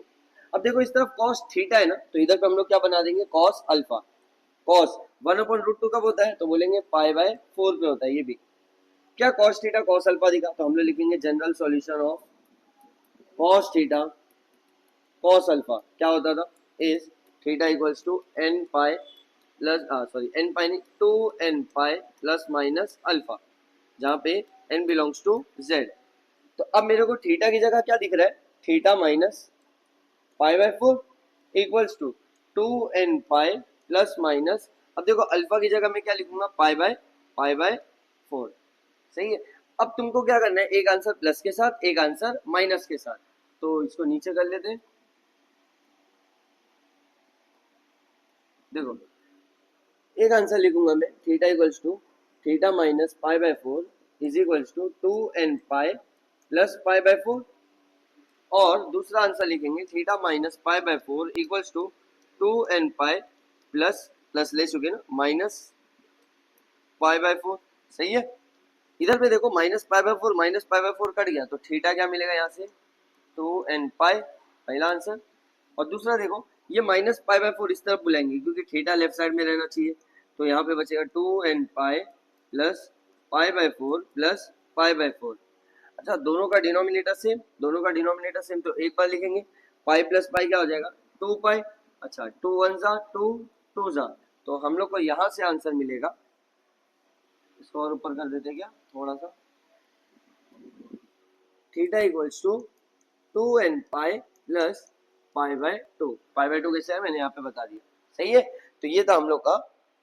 अब देखो इस तरफ कॉस थीटा है ना, तो इधर पे हम लोग क्या बना देंगे, cos alpha. Cos 1 upon root 2 कब होता है, तो बोलेंगे पाई बाय 4 पे होता है। ये भी क्या कॉस थीटा कॉस अल्फा दिखा, तो हम लोग लिखेंगे general solution of cos theta cos alpha क्या होता था, is theta equals to N pi plus N pi नहीं 2n pi plus minus alpha, जहाँ पे n बिलोंग्स टू z। तो अब मेरे को थीटा की जगह क्या दिख रहा है, theta minus pi by 4 equals to 2n pi plus minus, अब देखो अल्फा की जगह मैं क्या लिखूंगा, पाई बाय 4। सही है, अब तुमको क्या करना है, एक आंसर प्लस के साथ एक आंसर माइनस के साथ, तो इसको नीचे कर लेते हैं। देखो एक आंसर लिखूंगा मैं, theta equals to theta minus pi by 4 is equals to 2n pi plus pi by 4, और दूसरा आंसर लिखेंगे theta minus pi by 4 equals to 2n pi plus plus ले चुके ना माइनस पाई बाय 4। सही है, इधर पे देखो माइनस पाई बाय 4 कट गया, तो थीटा क्या मिलेगा यहाँ से, 2n पाई, पहला आंसर। और दूसरा देखो ये माइनस पाई बाय 4 इस तरफ बुलाएंगे क्योंकि थीटा लेफ्ट साइड में रहना चाहिए, तो यहाँ पे बचेगा 2n pi plus pi by 4 plus pi by 4। अच्छा दोनों का डिनोमिनेटर सेम, दोनों का डिनोमिनेटर सेम, तो एक बार लिखेंगे पाई प्लस पाई क्या हो जाएगा 2 पाई, अच्छा 2 1 जा 2 2 जा, तो हम लोग को यहाँ से आंसर मिलेगा, इसको और ऊपर कर देते क्या थोड़ा सा, theta equals to 2n pi plus pi by 2। Pi by 2 कैसे है मैंने यहाँ पे बता दिया। सही है, तो ये था हम लोग का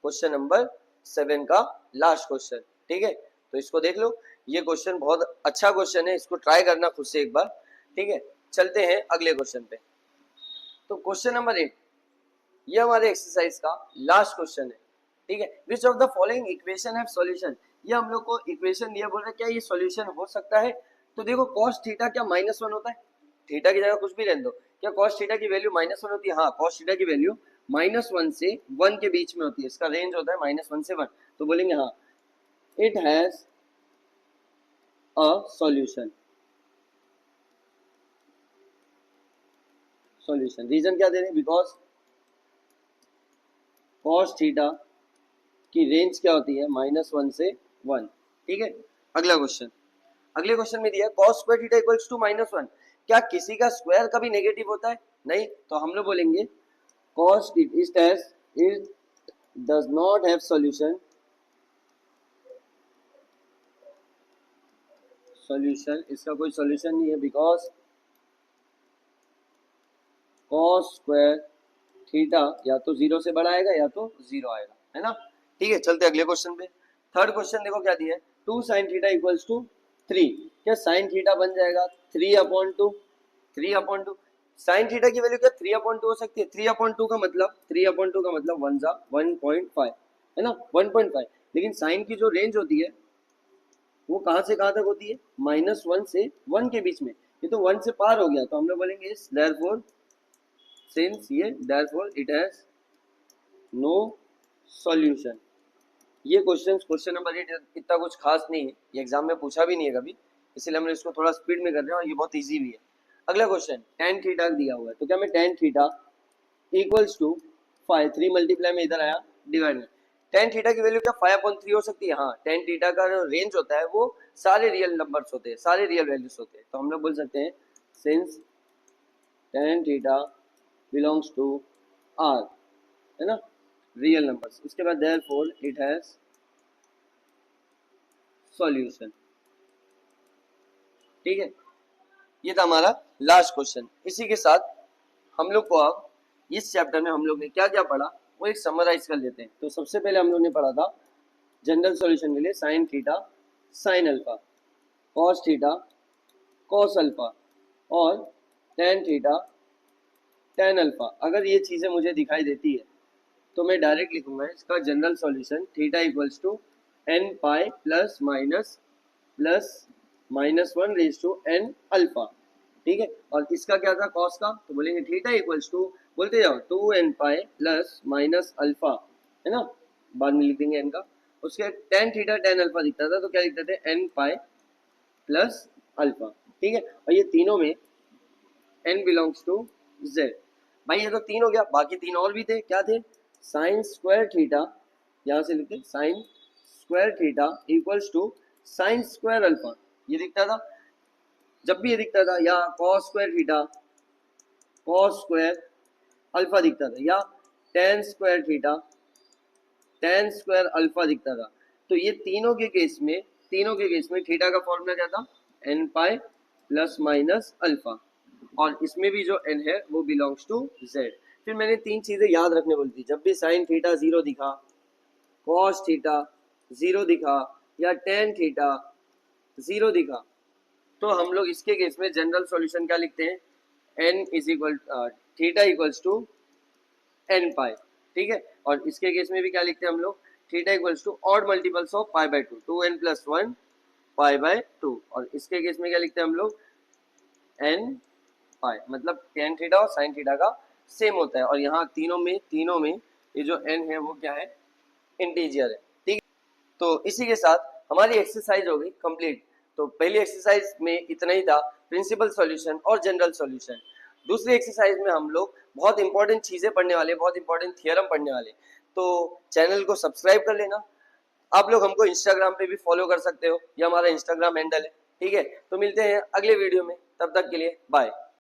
क्वेश्चन नंबर 7 का लास्ट क्वेश्चन। ठीक है, तो इसको देख लो, ये क्वेश्चन बहुत अच्छा क्वेश्चन है, इसको ट्राई करना खुद से एक बार। ठीक है, चलते हैं अगले क्वेश्चन पे। तो क्वेश्चन नंबर 8, ये हमारे एक्सरसाइज का लास्ट क्वेश्चन है। ठीक है, which of the following equation have solution, ये हम लोग को इक्वेशन दिया, बोल रहा है क्या ये सॉल्यूशन हो सकता है। तो देखो कॉस थीटा क्या -1 होता है, थीटा की जगह कुछ भी रहने दो, क्या कॉस थीटा की वैल्यू -1 होती है, हाँ कॉस थीटा की वैल्यू -1 से 1 के बीच में होती है, इसका रेंज होता है -1 से 1, तो बोलेंगे हाँ it has a solution. Solution reason क्या दे रहे हैं, बिकॉज कॉस थीटा की रेंज क्या होती है -1 से 1। ठीक है, अगला क्वेश्चन, अगले क्वेश्चन में दिया cos square theta equals to -1, क्या किसी का स्क्वायर कभी नेगेटिव होता है, नहीं, तो हम लोग बोलेंगे cos it does not have solution इसका कोई सॉल्यूशन नहीं है बिकॉज cos स्क्वायर थीटा या तो 0 से बड़ा आएगा या तो 0 आएगा, है ना। ठीक है, चलते अगले क्वेश्चन पे। थर्ड क्वेश्चन देखो क्या दिया है, 2 sin थीटा इक्वल्स टू 3। क्या sin थीटा बन जाएगा 3/2? 3/2 sin थीटा की वैल्यू क्या 3/2 हो सकती है? 3/2 का मतलब 1 जा 1.5 है ना, 1.5। लेकिन sin की जो रेंज होती है वो कहाँ से कहाँ तक होती है? -1 से 1 के बीच में। ये तो 1 से पार हो गया, तो हम लोग बोलेंगे देयरफॉर सिंस ये therefore it has no solution. ये क्वेश्चन नंबर 8 इतना कुछ खास नहीं है, ये एग्जाम में पूछा भी नहीं है कभी, इसलिए हमने इसको थोड़ा स्पीड में कर रहे हैं और ये बहुत इजी भी है। अगला क्वेश्चन tan थीटा दिया हुआ है, तो क्या मैं tan theta equals to 5, 3 multiply में इधर आया डिवाइड में, tan थीटा की वैल्यू क्या 5/3 हो सकती है? हाँ, tan थीटा का जो रेंज होता है वो सारे रियल नंबर्स होते हैं, सारे रियल वैल्यूज होते हैं, तो हम लोग बोल सकते हैं since tan theta belongs to R, है ना, रियल नंबर्स। उसके बाद देयरफॉर इट हैज सॉल्यूशन। ठीक है, ये था हमारा लास्ट क्वेश्चन। इसी के साथ हम लोग को अब इस चैप्टर में हम लोग ने क्या क्या पढ़ा वो एक समराइज कर लेते हैं। तो सबसे पहले हम लोग ने पढ़ा था जनरल सॉल्यूशन के लिए sign theta sine alpha, cos theta cos alpha और टेन थीटा टेन अल्फा। अगर ये चीज़ें मुझे दिखाई देती है तो मैं डायरेक्ट लिखूंगा इसका general solution theta equals to N pi plus minus 1 raise to N alpha. ठीक है, और इसका क्या था कॉस का, तो बोलेंगे थीटा इक्वल्स टू, बोलते जाओ 2n pi plus minus alpha, है ना, बाद में लिख देंगे n का। उसके टेन थीटा टेन अल्फा दिखता था, तो क्या लिखते थे n पाई प्लस अल्फा। ठीक है, और ये तीनों में n बिलोंग्स टू z। भाई ये तो 3 हो गया, बाकी 3 और भी थे, क्या थे? साइन स्क्वायर थीटा, यहाँ से लिखते sine square theta equals to sine square alpha, ये दिखता था जब भी ये दिखता था, या cos square theta cos square alpha दिखता था, या tan square theta tan square alpha दिखता था। तो ये तीनों के केस में थीटा का फॉर्मूला क्या था? N pi plus minus alpha, और इसमें भी जो n है वो बिलोंग्स टू z। फिर मैंने 3 चीजें याद रखने बोली थी, जब भी साइन थीटा 0 दिखा, कॉस थीटा 0 दिखा या टेन थीटा 0 दिखा, तो हम लोग इसके केस में जनरल सॉल्यूशन क्या लिखते हैं? n is equal theta equals to n pi. ठीक है, और इसके केस में भी क्या लिखते हैं हम लोग? Theta equals to odd multiples of pi by 2, 2n plus 1 pi by 2। और इसके केस में क्या लिखते हैं हम लोग? n पाई, मतलब टेन थीटा और साइन थीटा का सेम होता है, और यहाँ तीनों में ये जो n है वो क्या है? इंटीजर है। ठीक है, तो इसी के साथ हमारी एक्सरसाइज हो गई कंप्लीट। तो पहली एक्सरसाइज में इतना ही था, प्रिंसिपल सॉल्यूशन और जनरल सॉल्यूशन। दूसरी एक्सरसाइज में हम लोग बहुत इंपॉर्टेंट चीजें पढ़ने वाले, बहुत इंपॉर्टेंट थियरम पढ़ने वाले, तो चैनल को सब्सक्राइब कर लेना। आप लोग हमको इंस्टाग्राम पे भी फॉलो कर सकते हो, ये हमारा इंस्टाग्राम हैंडल है। ठीक है, तो मिलते हैं अगले वीडियो में, तब तक के लिए बाय।